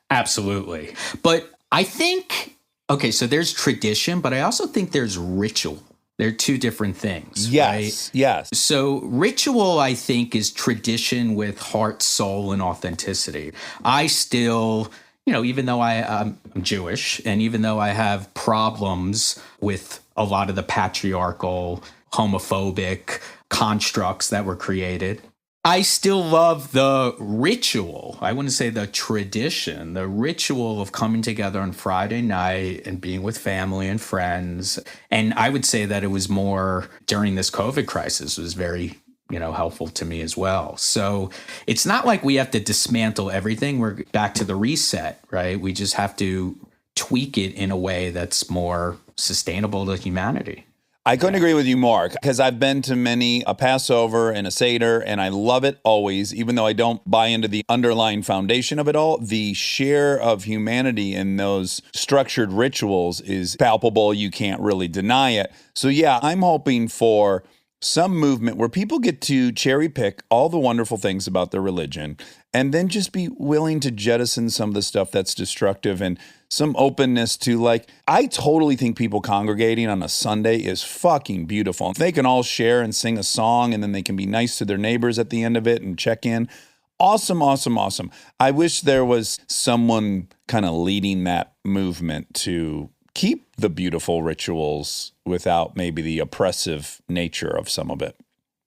Absolutely. But I think, okay, so there's tradition, but I also think there's ritual. They're two different things. Yes, right? yes. So ritual, I think, is tradition with heart, soul, and authenticity. I still, you know, even though I'm Jewish, and even though I have problems with a lot of the patriarchal, homophobic constructs that were created, I still love the ritual. I wouldn't say the tradition, the ritual of coming together on Friday night and being with family and friends. And I would say that it was more during this COVID crisis, it was very, you know, helpful to me as well. So it's not like we have to dismantle everything. We're back to the reset, right? We just have to tweak it in a way that's more sustainable to humanity. I couldn't agree with you more because I've been to many a Passover and a Seder, and I love it always, even though I don't buy into the underlying foundation of it all. The share of humanity in those structured rituals is palpable. You can't really deny it. So yeah, I'm hoping for some movement where people get to cherry pick all the wonderful things about their religion and then just be willing to jettison some of the stuff that's destructive and some openness to, like, I totally think people congregating on a Sunday is fucking beautiful. If they can all share and sing a song and then they can be nice to their neighbors at the end of it and check in. Awesome, awesome, awesome. I wish there was someone kind of leading that movement to keep the beautiful rituals without maybe the oppressive nature of some of it.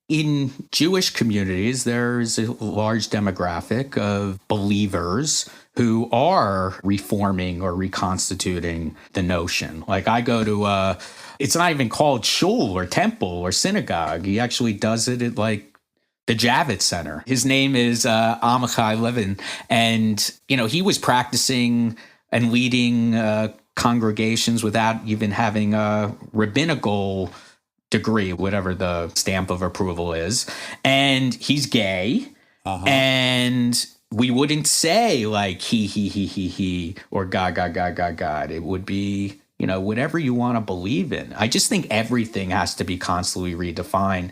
In Jewish communities, there's a large demographic of believers who are reforming or reconstituting the notion. Like I go to it's not even called shul or temple or synagogue. He actually does it at like the Javits Center. His name is Amichai Levin. And, you know, he was practicing and leading congregations without even having a rabbinical degree, whatever the stamp of approval is. And he's gay. And we wouldn't say like he, or God. It would be, you know, whatever you want to believe in. I just think everything has to be constantly redefined.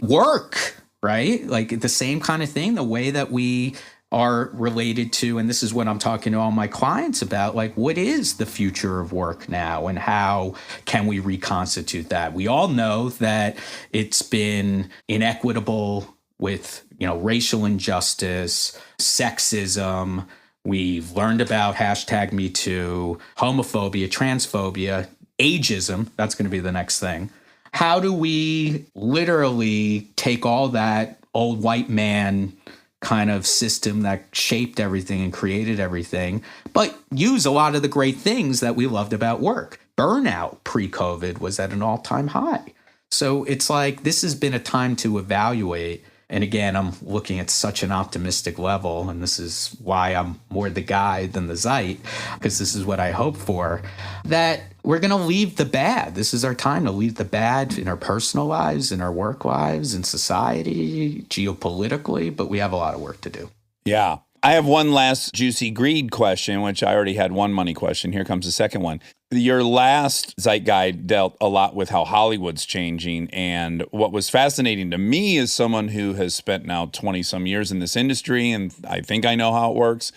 Work, right? Like the same kind of thing, the way that we are related to, and this is what I'm talking to all my clients about, like what is the future of work now and how can we reconstitute that? We all know that it's been inequitable with, you know, racial injustice, sexism. We've learned about #MeToo, homophobia, transphobia, ageism. That's going to be the next thing. How do we literally take all that old white man kind of system that shaped everything and created everything, but use a lot of the great things that we loved about work? Burnout pre-COVID was at an all-time high. So it's like this has been a time to evaluate. And again, I'm looking at such an optimistic level, and this is why I'm more the guy than the Zeit, because this is what I hope for, that we're going to leave the bad. This is our time to leave the bad in our personal lives, in our work lives, in society, geopolitically, but we have a lot of work to do. Yeah. I have one last juicy greed question, which I already had one money question. Here comes the second one. Your last Zeitguide dealt a lot with how Hollywood's changing. And what was fascinating to me as someone who has spent now 20 some years in this industry, and I think I know how it works,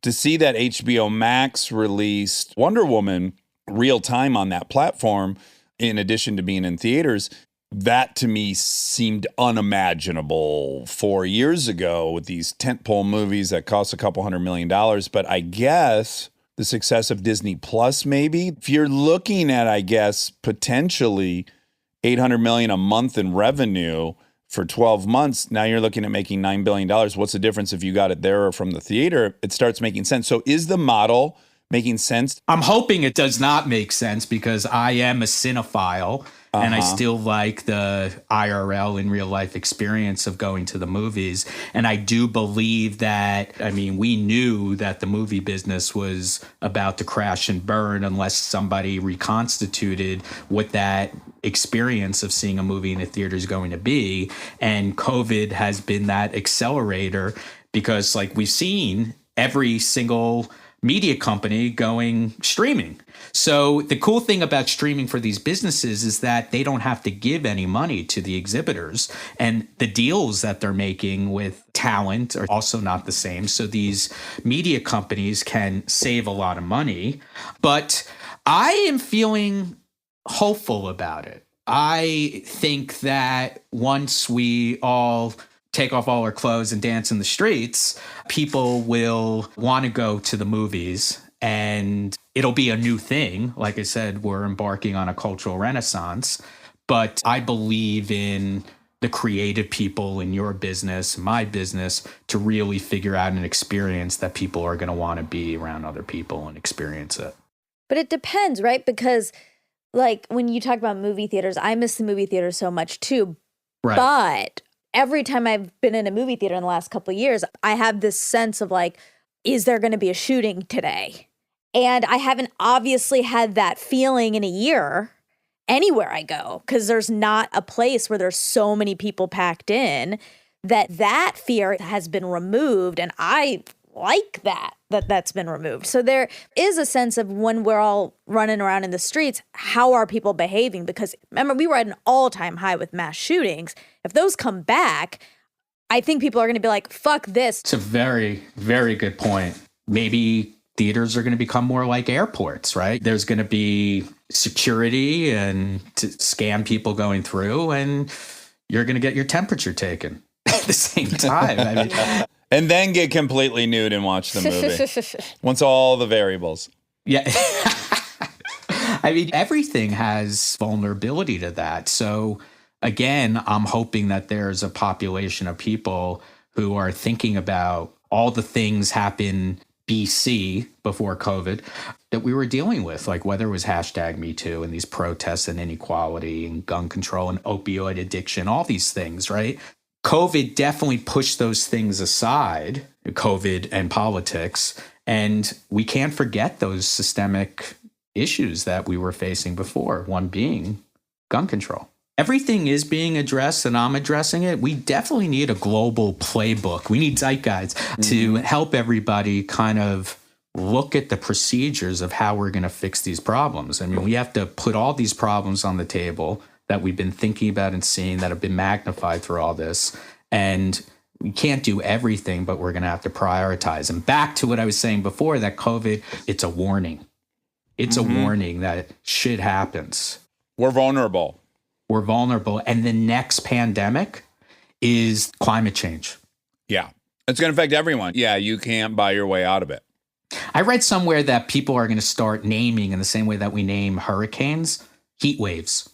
to see that HBO Max released Wonder Woman real time on that platform, in addition to being in theaters, that to me seemed unimaginable 4 years ago with these tentpole movies that cost a couple $100 million. But I guess the success of Disney Plus, maybe, if you're looking at, I guess, potentially $800 million a month in revenue for 12 months, now you're looking at making $9 billion. What's the difference if you got it there or from the theater? It starts making sense. So is the model making sense? I'm hoping it does not make sense, because I am a cinephile. And I still like the IRL in real life experience of going to the movies. And I do believe that, I mean, we knew that the movie business was about to crash and burn unless somebody reconstituted what that experience of seeing a movie in a theater is going to be. And COVID has been that accelerator, because like we've seen every single media company going streaming. So the cool thing about streaming for these businesses is that they don't have to give any money to the exhibitors, and the deals that they're making with talent are also not the same. So these media companies can save a lot of money, but I am feeling hopeful about it. I think that once we all take off all our clothes and dance in the streets, people will want to go to the movies, and it'll be a new thing. Like I said, we're embarking on a cultural renaissance, but I believe in the creative people in your business, my business, to really figure out an experience that people are going to want to be around other people and experience it. But it depends, right? Because like when you talk about movie theaters, I miss the movie theater so much too. Right. But every time I've been in a movie theater in the last couple of years, I have this sense of like, is there going to be a shooting today? And I haven't obviously had that feeling in a year anywhere I go, because there's not a place where there's so many people packed in, that fear has been removed. And I like that's been removed. So there is a sense of, when we're all running around in the streets, how are people behaving? Because remember, we were at an all-time high with mass shootings. If those come back, I think people are going to be like, fuck this. It's a very, very good point. Maybe theaters are going to become more like airports, right? There's going to be security and to scan people going through, and you're going to get your temperature taken at the same time. I mean, And then get completely nude and watch the movie. Once all the variables. yeah. I mean, everything has vulnerability to that. So again, I'm hoping that there's a population of people who are thinking about all the things happen BC, before COVID, that we were dealing with, like whether it was #MeToo and these protests and inequality and gun control and opioid addiction, all these things, right? COVID definitely pushed those things aside, COVID and politics, and we can't forget those systemic issues that we were facing before, one being gun control. Everything is being addressed, and I'm addressing it. We definitely need a global playbook. We need Zeitguides to help everybody kind of look at the procedures of how we're going to fix these problems. I mean, we have to put all these problems on the table that we've been thinking about and seeing that have been magnified through all this. And we can't do everything, but we're going to have to prioritize. And back to what I was saying before, that COVID, it's a warning. It's a warning that shit happens. We're vulnerable. We're vulnerable. And the next pandemic is climate change. Yeah. It's going to affect everyone. Yeah, you can't buy your way out of it. I read somewhere that people are going to start naming, in the same way that we name hurricanes, heat waves.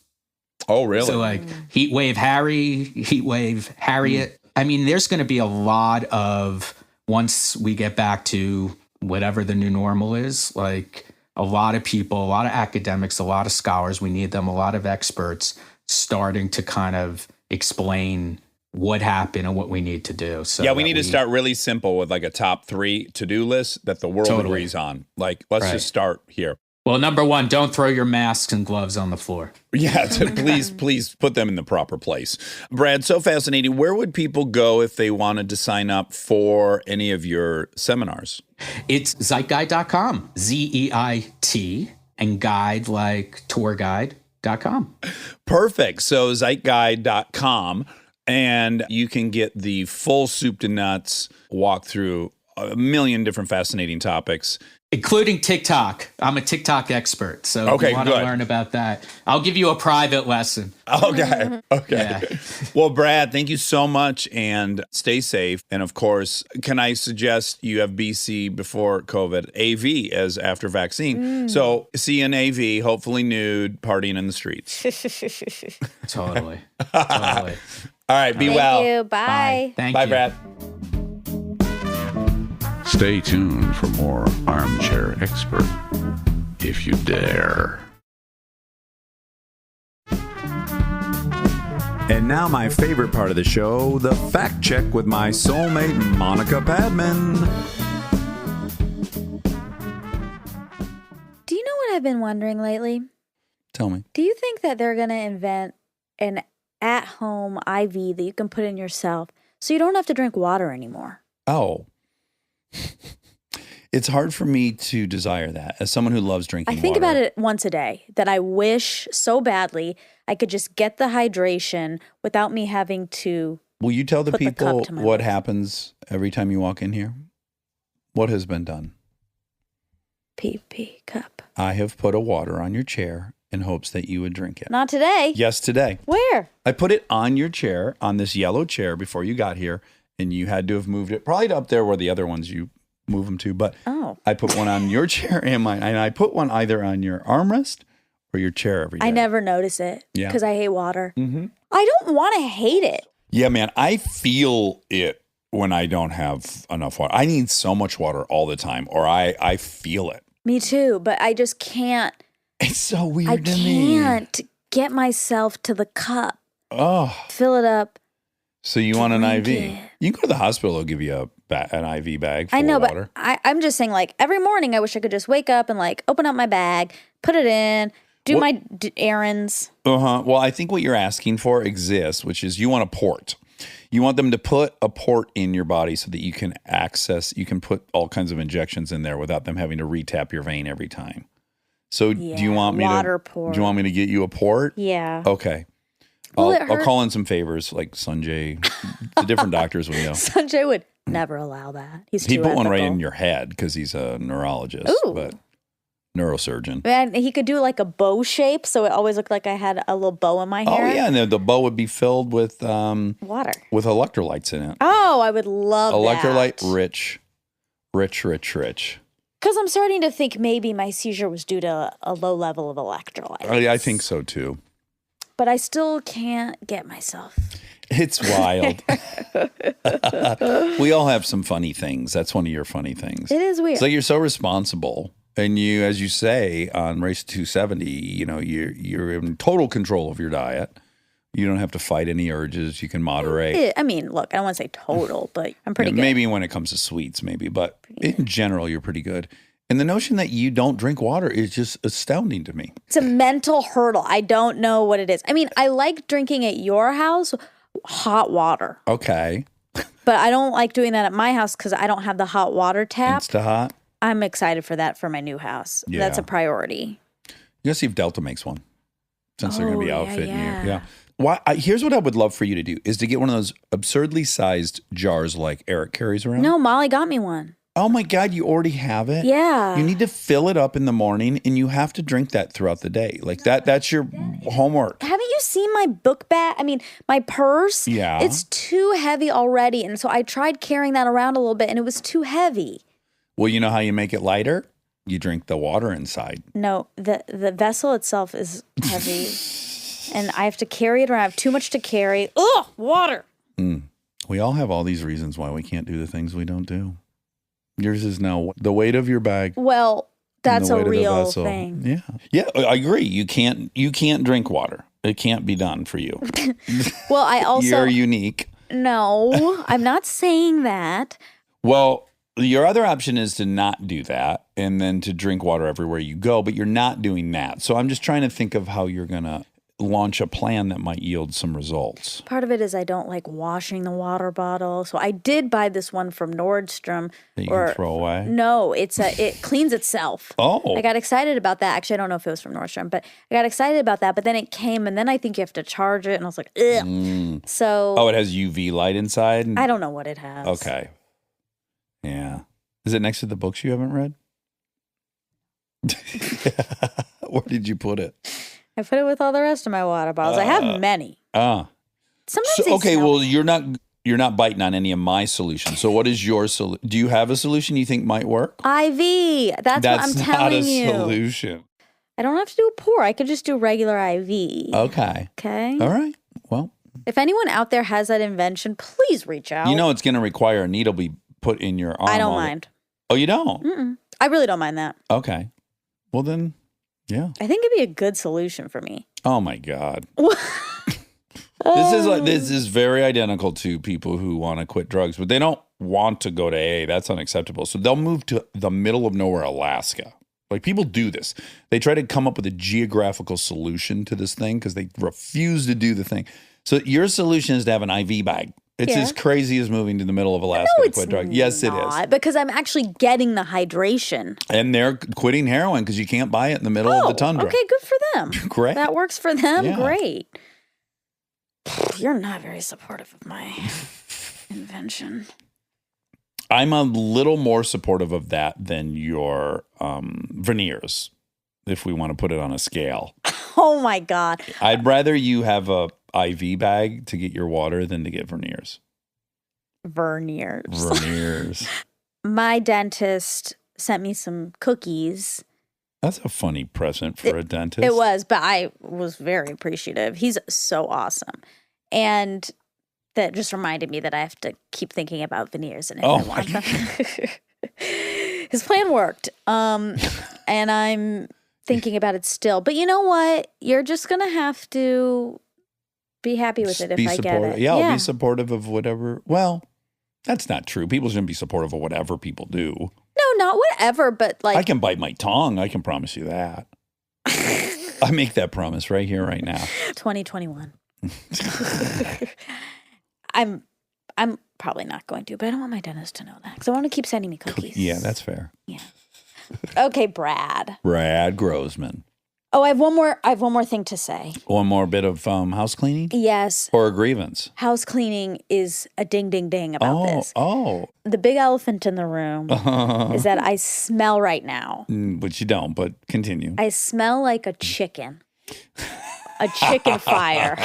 Oh, really? So like heat wave Harry, heat wave Harriet. I mean, there's going to be a lot of, once we get back to whatever the new normal is, like a lot of people, a lot of academics, a lot of scholars, we need them, a lot of experts starting to kind of explain what happened and what we need to do. So yeah, we need to start really simple with like a top 3 to-do list that the world agrees on. Like, let's just start here. Well, number 1, don't throw your masks and gloves on the floor. Yeah, please put them in the proper place. Brad, so fascinating. Where would people go if they wanted to sign up for any of your seminars? It's Zeitguide.com, Z-E-I-T, and guide like tourguide.com. Perfect. So Zeitguide.com, and you can get the full soup to nuts walk through a million different fascinating topics. Including TikTok. I'm a TikTok expert. So if you want to learn about that, I'll give you a private lesson. Okay. Yeah. Well, Brad, thank you so much and stay safe. And of course, can I suggest you have BC before COVID, AV as after vaccine. So see you in AV, hopefully nude, partying in the streets. Totally. All right. Be well. Thank you. Bye. Thank Bye, you. Brad. Stay tuned for more Armchair Expert, if you dare. And now my favorite part of the show, the fact check with my soulmate, Monica Padman. Do you know what I've been wondering lately? Tell me. Do you think that they're going to invent an at-home IV that you can put in yourself so you don't have to drink water anymore? Oh. It's hard for me to desire that as someone who loves drinking water. I think about it once a day, that I wish so badly I could just get the hydration without me having to. Will you tell the put the people cup to my what lips. happens every time you walk in here? What has been done? Pee cup. I have put a water on your chair in hopes that you would drink it. Not today. Yes, today. Where? I put it on your chair, on this yellow chair before you got here, and you had to have moved it probably up there where the other ones you move them to. But I put one on your chair and mine, and I put one either on your armrest or your chair every day. I never notice it Yeah. because I hate water. Mm-hmm. I don't want to hate it. Yeah, man, I feel it when I don't have enough water. I need so much water all the time, or I feel it. Me too, but I just can't. It's so weird I to me. can't get myself to the cup, Oh, fill it up. so you want an IV? Drink it. You can go to the hospital. They'll give you an IV bag full I know, of water. but I'm just saying, like, every morning I wish I could just wake up and, like, open up my bag, put it in, do my errands. Uh-huh. Well, I think what you're asking for exists, which is you want a port. You want them to put a port in your body so that you can put all kinds of injections in there without them having to retap your vein every time. So do you want me port. Do you want me to get you a port? Yeah. Okay. Will it I'll hurt? call in some favors like Sanjay, the different doctors we know. Sanjay would never allow that. He's He too put one right ethical. in your head because he's a neurologist, Ooh. but neurosurgeon. Man, he could do like a bow shape, so it always looked like I had a little bow in my Oh hair. yeah, and the bow would be filled with Water. electrolytes in it. Oh, I would love Electrolyte that. rich. Because I'm starting to think maybe my seizure was due to a low level of electrolytes. I think so too. But I still can't get myself. It's wild. We all have some funny things. That's one of your funny things. It is weird. It's like you're so responsible. And you, as you say, on Race 270, you're in total control of your diet. You don't have to fight any urges. You can moderate. I mean, look, I don't want to say total, but I'm pretty good. Maybe when it comes to sweets, maybe. But in general, you're pretty good. And the notion that you don't drink water is just astounding to me. It's a mental hurdle. I don't know what it is. I mean, I like drinking at your house hot water, Okay. but I don't like doing that at my house because I don't have the hot water tap. Insta-hot. I'm excited for that for my new house. Yeah. That's a priority. You gotta see if Delta makes one, since they're gonna be Oh, outfitting yeah. you. Yeah. Here's what I would love for you to do is to get one of those absurdly sized jars like Eric carries around. No, Molly got me one. Oh my God, you already have it? Yeah. You need to fill it up in the morning and you have to drink that throughout the day. Like that's your homework. Haven't you seen my book bag? I mean, my purse? Yeah. It's too heavy already. And so I tried carrying that around a little bit and it was too heavy. Well, you know how you make it lighter? You drink the water inside. No, the vessel itself is heavy. And I have to carry it around. I have too much to carry. Ugh, water. We all have all these reasons why we can't do the things we don't do. Yours is now the weight of your bag. Well, and that's the a weight of the real vessel. thing. Yeah. Yeah, I agree. You can't drink water. It can't be done for you. Well, I also You're unique. No, I'm not saying that. Well, your other option is to not do that and then to drink water everywhere you go, but you're not doing that. So I'm just trying to think of how you're going to launch a plan that might yield some results. Part of it is I don't like washing the water bottle. So I did buy this one from Nordstrom. That you can throw away? No, it cleans itself. Oh. I got excited about that. Actually, I don't know if it was from Nordstrom, but I got excited about that. But then it came, and then I think you have to charge it. And I was like, ugh. So. Oh, it has UV light inside? I don't know what it has. Okay. Yeah. Is it next to the books you haven't read? Where did you put it? I put it with all the rest of my water bottles. I have many. Sometimes they okay, smell. well, you're not biting on any of my solutions. So what is your solution? Do you have a solution you think might work? IV. That's what I'm telling you. That's not a solution. I don't have to do a pour. I could just do regular IV. Okay. Okay. All right. Well, If anyone out there has that invention, please reach out. you know it's going to require a needle be put in your arm. I don't mind. Oh, you don't? Mm-mm. I really don't mind that. Okay. Well, then, yeah. I think it'd be a good solution for me. Oh, my God. This is very identical to people who want to quit drugs, but they don't want to go to AA. That's unacceptable. So they'll move to the middle of nowhere, Alaska. Like, people do this. They try to come up with a geographical solution to this thing because they refuse to do the thing. So your solution is to have an IV bag. It's Yeah. as crazy as moving to the middle of Alaska No, to it's quit drugs. Yes, it is. not, because I'm actually getting the hydration. And they're quitting heroin because you can't buy it in the middle of the tundra. Okay, good for them. Great. That works for them. Yeah. Great. You're not very supportive of my invention. I'm a little more supportive of that than your veneers, if we want to put it on a scale. Oh my God. I'd rather you have a IV bag to get your water than to get veneers. Verniers. Veneers. My dentist sent me some cookies. That's a funny present for a dentist. It was, but I was very appreciative. He's so awesome. And that just reminded me that I have to keep thinking about veneers and if I want them. His plan worked. And I'm thinking about it still. But you know what? You're just going to have to be happy with it if I get it. Yeah, I'll be supportive of whatever. Well, that's not true. People shouldn't be supportive of whatever people do. No, not whatever, but like. I can bite my tongue. I can promise you that. I make that promise right here, right now. 2021. I'm probably not going to, but I don't want my dentist to know that because I want to keep sending me cookies. Yeah, that's fair. Yeah. Okay, Brad. Brad Grossman. Oh, I have one more thing to say. One more bit of house cleaning? Yes. Or a grievance? House cleaning is a ding, ding, ding about this. Oh. The big elephant in the room is that I smell right now. Which you don't, but continue. I smell like a chicken. A chicken fire.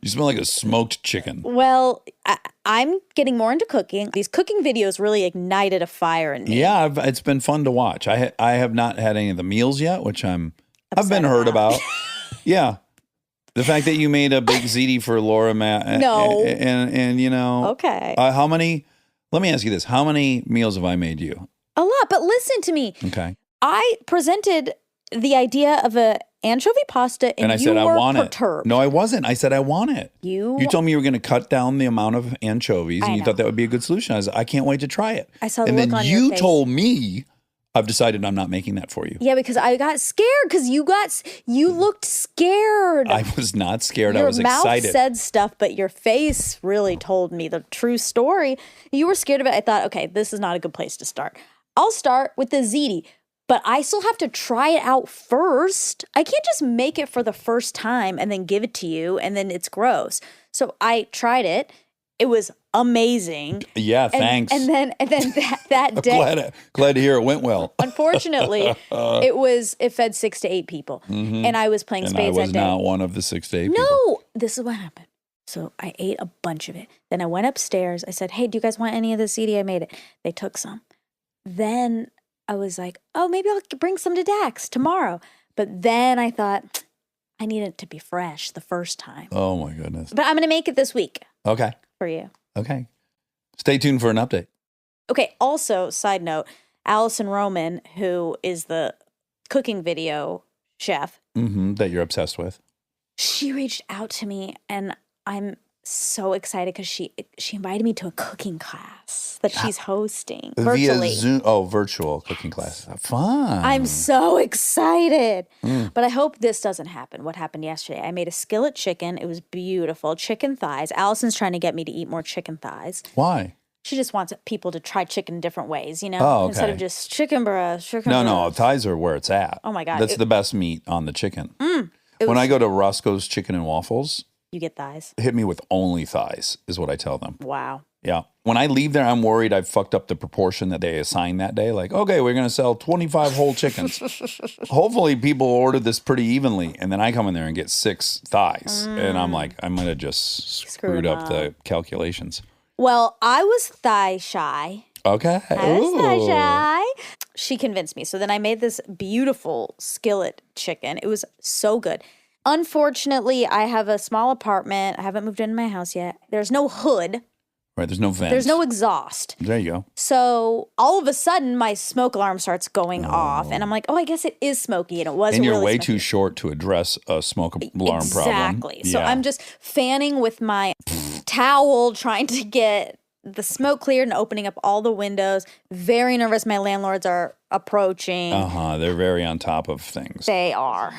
You smell like a smoked chicken. Well, I'm getting more into cooking. These cooking videos really ignited a fire in me. Yeah, it's been fun to watch. I have not had any of the meals yet, which I've been heard about. Yeah. The fact that you made a big ziti for Laura No. and you know. Okay. How many, let me ask you this. How many meals have I made you? A lot, but listen to me. Okay. I presented the idea of a anchovy pasta and I you said, I were want perturbed. it. No, I wasn't. I said, I want it. You told me you were going to cut down the amount of anchovies and you know. thought that would be a good solution. I was, I can't wait to try it. I saw the and look then on your you face. told me, I've decided I'm not making that for you. Yeah, because I got scared because you looked scared. I was not scared. Your I was mouth excited. said stuff, but your face really told me the true story. You were scared of it. I thought, okay, this is not a good place to start. I'll start with the ziti, but I still have to try it out first. I can't just make it for the first time and then give it to you and then it's gross. So I tried it. It was amazing. Yeah, thanks. And then that day, glad to hear it went well. unfortunately, it fed 6 to 8 people, and I was playing And spades I was that day. not one of the 6 to 8 people. No, this is what happened. So I ate a bunch of it. Then I went upstairs. I said, "Hey, do you guys want any of the CD? I made it." They took some. Then I was like, "Oh, maybe I'll bring some to Dax tomorrow." But then I thought I need it to be fresh the first time. Oh my goodness. But I'm going to make it this week Okay. for you. Okay. Stay tuned for an update. Okay, also, side note, Allison Roman, who is the cooking video, chef. That you're obsessed with. She reached out to me, and I'm so excited because she invited me to a cooking class that she's hosting virtually. Via Zoom. Oh, virtual cooking class. Fun. I'm so excited. But I hope this doesn't happen. What happened yesterday? I made a skillet chicken. It was beautiful. Chicken thighs. Allison's trying to get me to eat more chicken thighs. Why? She just wants people to try chicken different ways, you know? Oh, okay. Instead of just chicken breast, No, thighs are where it's at. Oh, my God. That's the best meat on the chicken. When I go to Roscoe's Chicken and Waffles, you get thighs. hit me with only thighs is what I tell them. Wow. Yeah. When I leave there, I'm worried I've fucked up the proportion that they assign that day. Like, okay, we're going to sell 25 whole chickens. Hopefully people order this pretty evenly. And then I come in there and get 6 thighs. And I'm like, I might have just screwed up the calculations. Well, I was thigh shy. Okay. I was thigh shy. She convinced me. So then I made this beautiful skillet chicken. It was so good. Unfortunately, I have a small apartment. I haven't moved into my house yet. There's no hood. Right. There's no vent. There's no exhaust. There you go. So all of a sudden, my smoke alarm starts going off. And I'm like, oh, I guess it is smoky. And it wasn't And you're really way smoky. too short to address a smoke alarm problem. Exactly. So Yeah. I'm just fanning with my towel, trying to get the smoke cleared and opening up all the windows. Very nervous. My landlords are approaching. They're very on top of things. They are.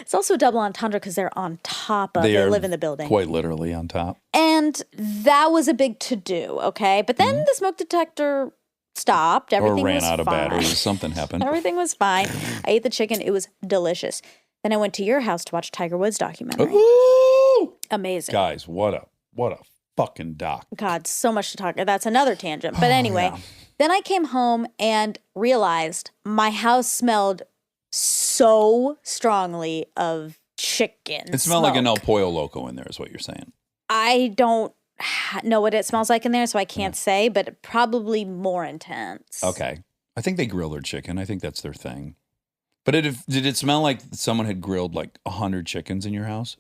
It's also a double entendre because they're on top of. They live in the building. Quite literally on top. And that was a big to-do, okay? But then the smoke detector stopped. Everything Or ran was out of fine. batteries. Something happened. Everything was fine. I ate the chicken. It was delicious. Then I went to your house to watch Tiger Woods documentary. Ooh! Amazing. Guys, what a fucking doc. God, so much to talk. That's another tangent. But anyway, then I came home and realized my house smelled so strongly of chicken. It smelled like an El Pollo Loco in there is what you're saying. I don't know what it smells like in there, so I can't say, but probably more intense. Okay. I think they grill their chicken. I think that's their thing. But did it smell like someone had grilled like 100 chickens in your house?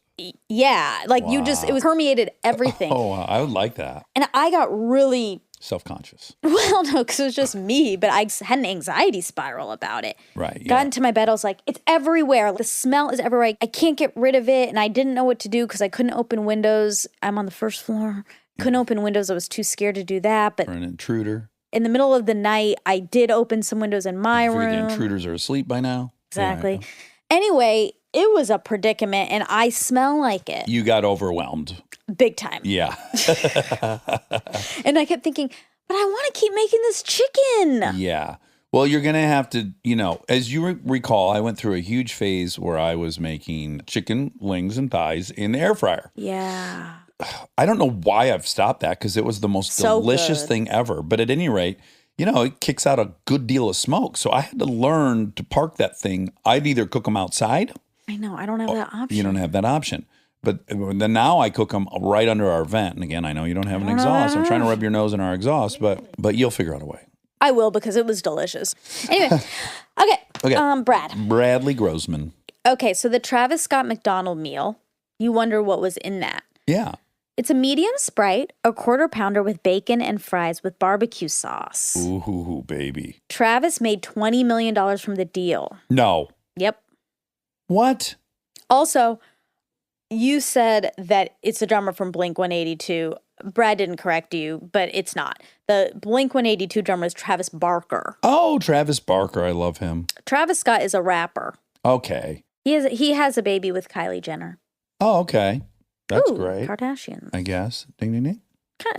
Yeah. Like it was permeated everything. Oh, I would like that. And I got really self-conscious. Well, no, because it was just me, but I had an anxiety spiral about it. Right. Yeah. Got into my bed, I was like, it's everywhere. The smell is everywhere. I can't get rid of it. And I didn't know what to do because I couldn't open windows. I'm on the first floor. Couldn't open windows. I was too scared to do that. But For an intruder. In the middle of the night, I did open some windows in my I figured room. The intruders are asleep by now. Exactly. Yeah. Anyway, it was a predicament, and I smell like it. You got overwhelmed. Big time. Yeah. And I kept thinking, but I want to keep making this chicken. Yeah. Well, you're going to have to, as you recall, I went through a huge phase where I was making chicken wings and thighs in the air fryer. Yeah. I don't know why I've stopped that because it was the most delicious thing ever. But at any rate, it kicks out a good deal of smoke. So I had to learn to park that thing. I'd either cook them outside. I know. I don't have that option. You don't have that option. But then now I cook them right under our vent. And again, I know you don't have an exhaust. I'm trying to rub your nose in our exhaust, but you'll figure out a way. I will because it was delicious. Anyway, okay. Brad. Bradley Grossman. Okay, so the Travis Scott McDonald meal, you wonder what was in that. Yeah. It's a medium Sprite, a quarter pounder with bacon and fries with barbecue sauce. Ooh, baby. Travis made $20 million from the deal. No. Yep. What? Also, you said that it's the drummer from Blink-182. Brad didn't correct you, but it's not. The Blink-182 drummer is Travis Barker. Oh, Travis Barker. I love him. Travis Scott is a rapper. Okay. He has a baby with Kylie Jenner. Oh, okay. That's great. Kardashians. I guess. Ding, ding, ding.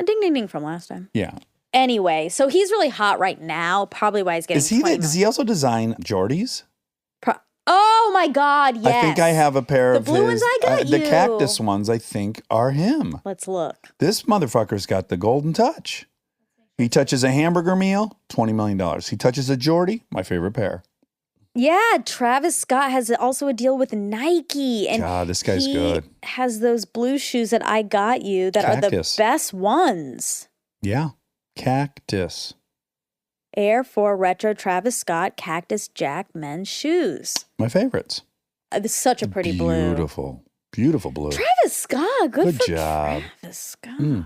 Ding, ding, ding from last time. Yeah. Anyway, so he's really hot right now. Probably why he's getting Does he also design Jordies? Oh my God, yes. I think I have a pair of the blue ones I got The you. cactus ones, I think, are him. Let's look. This motherfucker's got the golden touch. He touches a hamburger meal, $20 million. He touches a Jordy, my favorite pair. Yeah, Travis Scott has also a deal with Nike. And God, this guy's good. Has those blue shoes that I got you that are the best ones. Yeah, cactus. Air 4 Retro Travis Scott Cactus Jack men's shoes. My favorites. It's such a pretty blue. Beautiful. Beautiful blue. Travis Scott. Good for job. Travis Scott.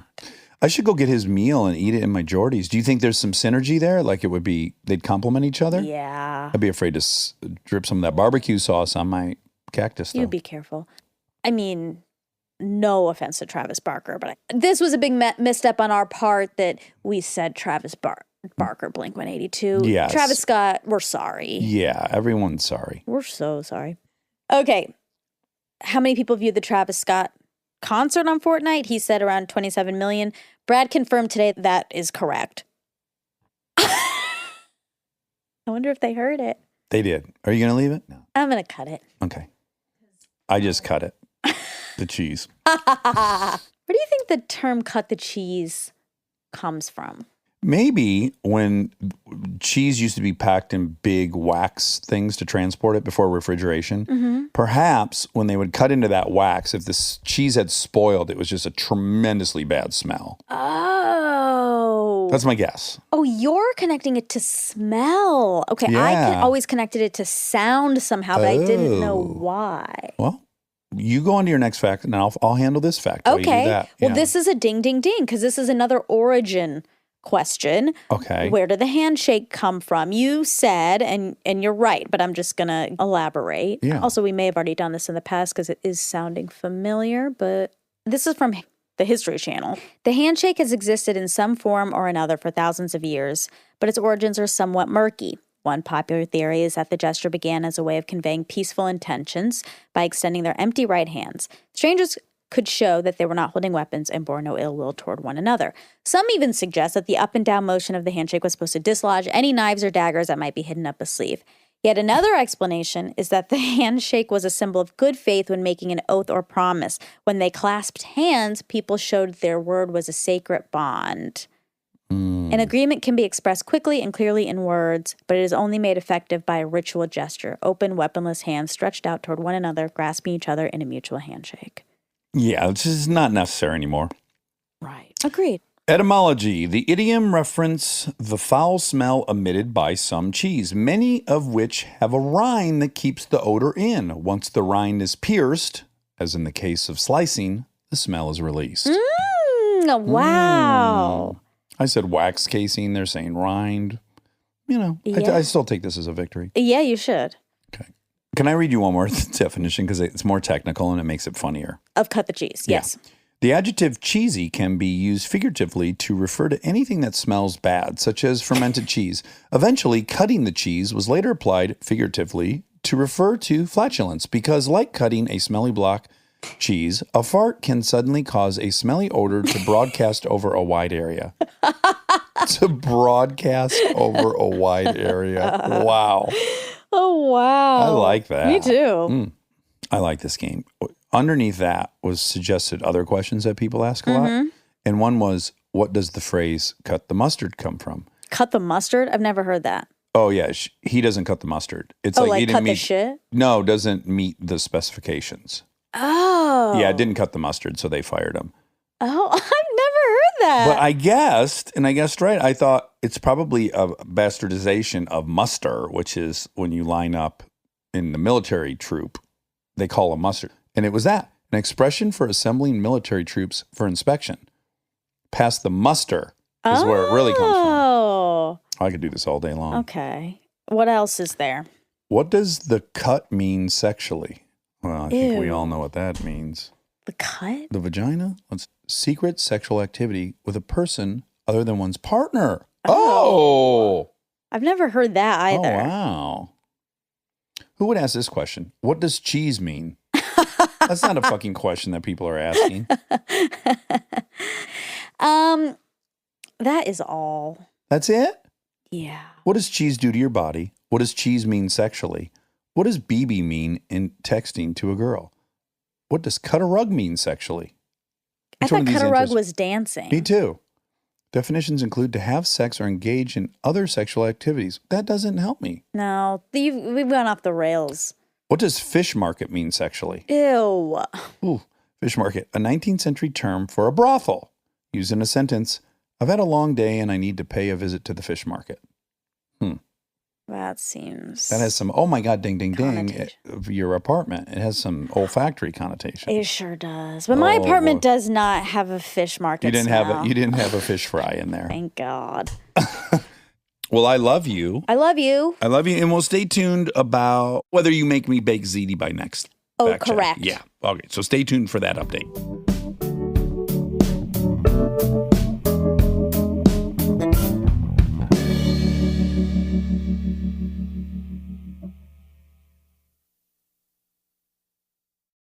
I should go get his meal and eat it in my Geordies. Do you think there's some synergy there? Like it would be, they'd complement each other? Yeah. I'd be afraid to drip some of that barbecue sauce on my cactus, though. You'd be careful. I mean, no offense to Travis Barker, but this was a big misstep on our part that we said Travis Barker, Blink-182. Yes. Travis Scott, we're sorry. Yeah, everyone's sorry. We're so sorry. Okay. How many people viewed the Travis Scott concert on Fortnite? He said around 27 million. Brad confirmed today that is correct. I wonder if they heard it. They did. Are you going to leave it? No. I'm going to cut it. Okay. I just cut it. The cheese. Where do you think the term cut the cheese comes from? Maybe when cheese used to be packed in big wax things to transport it before refrigeration, perhaps when they would cut into that wax, if the cheese had spoiled, it was just a tremendously bad smell. Oh. That's my guess. Oh, you're connecting it to smell. Okay, Yeah. always connected it to sound somehow, but I didn't know Oh. why. Well, you go on to your next fact, and I'll handle this fact while you do Okay. that. Well, Yeah. this is a ding, ding, ding, because this is another origin question. Okay. Where did the handshake come from? You said, and you're right, but I'm just going to elaborate. Yeah. Also, we may have already done this in the past because it is sounding familiar, but this is from the History Channel. The handshake has existed in some form or another for thousands of years, but its origins are somewhat murky. One popular theory is that the gesture began as a way of conveying peaceful intentions by extending their empty right hands. Strangers could show that they were not holding weapons and bore no ill will toward one another. Some even suggest that the up and down motion of the handshake was supposed to dislodge any knives or daggers that might be hidden up a sleeve. Yet another explanation is that the handshake was a symbol of good faith when making an oath or promise. When they clasped hands, people showed their word was a sacred bond. An agreement can be expressed quickly and clearly in words, but it is only made effective by a ritual gesture, open, weaponless hands stretched out toward one another, grasping each other in a mutual handshake. Yeah, it's just not necessary anymore. Right. Agreed. Etymology. The idiom reference the foul smell emitted by some cheese, many of which have a rind that keeps the odor in. Once the rind is pierced, as in the case of slicing, the smell is released. Wow. I said wax casing. They're saying rind. You know, Yeah. I still take this as a victory. Yeah, you should. Okay. Can I read you one more definition because it's more technical and it makes it funnier? Of cut the cheese. Yeah. Yes. The adjective cheesy can be used figuratively to refer to anything that smells bad, such as fermented cheese. Eventually, cutting the cheese was later applied figuratively to refer to flatulence because, like cutting a smelly block cheese, a fart can suddenly cause a smelly odor to broadcast over a wide area. To broadcast over a wide area. Wow. Oh, wow. I like that. Me too. I like this game. Underneath that was suggested other questions that people ask a lot. And one was, what does the phrase cut the mustard come from? Cut the mustard? I've never heard that. Oh, yeah. He doesn't cut the mustard. It's Oh, he like didn't cut the meet, shit? No, doesn't meet the specifications. Oh. Yeah, it didn't cut the mustard, so they fired him. Oh, I've never heard that. But I guessed right. I thought it's probably a bastardization of muster, which is when you line up in the military troop, they call a muster. And it was that, an expression for assembling military troops for inspection. Past the muster is where it really comes from. Oh. I could do this all day long. Okay. What else is there? What does the cut mean sexually? Well, I think we Ew. all know what that means. The cut? The vagina? It's secret sexual activity with a person other than one's partner. Oh! I've never heard that either. Oh, wow. Who would ask this question? What does cheese mean? That's not a fucking question that people are asking. That is all. That's it? Yeah. What does cheese do to your body? What does cheese mean sexually? What does BB mean in texting to a girl? What does cut a rug mean sexually? I Which one thought of these cut a rug interests- was dancing. Me too. Definitions include to have sex or engage in other sexual activities. That doesn't help me. No, we've gone off the rails. What does fish market mean sexually? Ew. Ooh, fish market, a 19th century term for a brothel. Used in a sentence, I've had a long day and I need to pay a visit to the fish market. That seems. That has some, oh my God, ding, ding, ding, Connotation. of your apartment. It has some olfactory connotation. It sure does. But my apartment does not have a fish market. You didn't smell. you didn't have a fish fry in there. Thank God. Well, I love you. I love you. I love you. And we'll stay tuned about whether you make me bake ziti by next. Oh, fact check. correct. Yeah. Okay. So stay tuned for that update.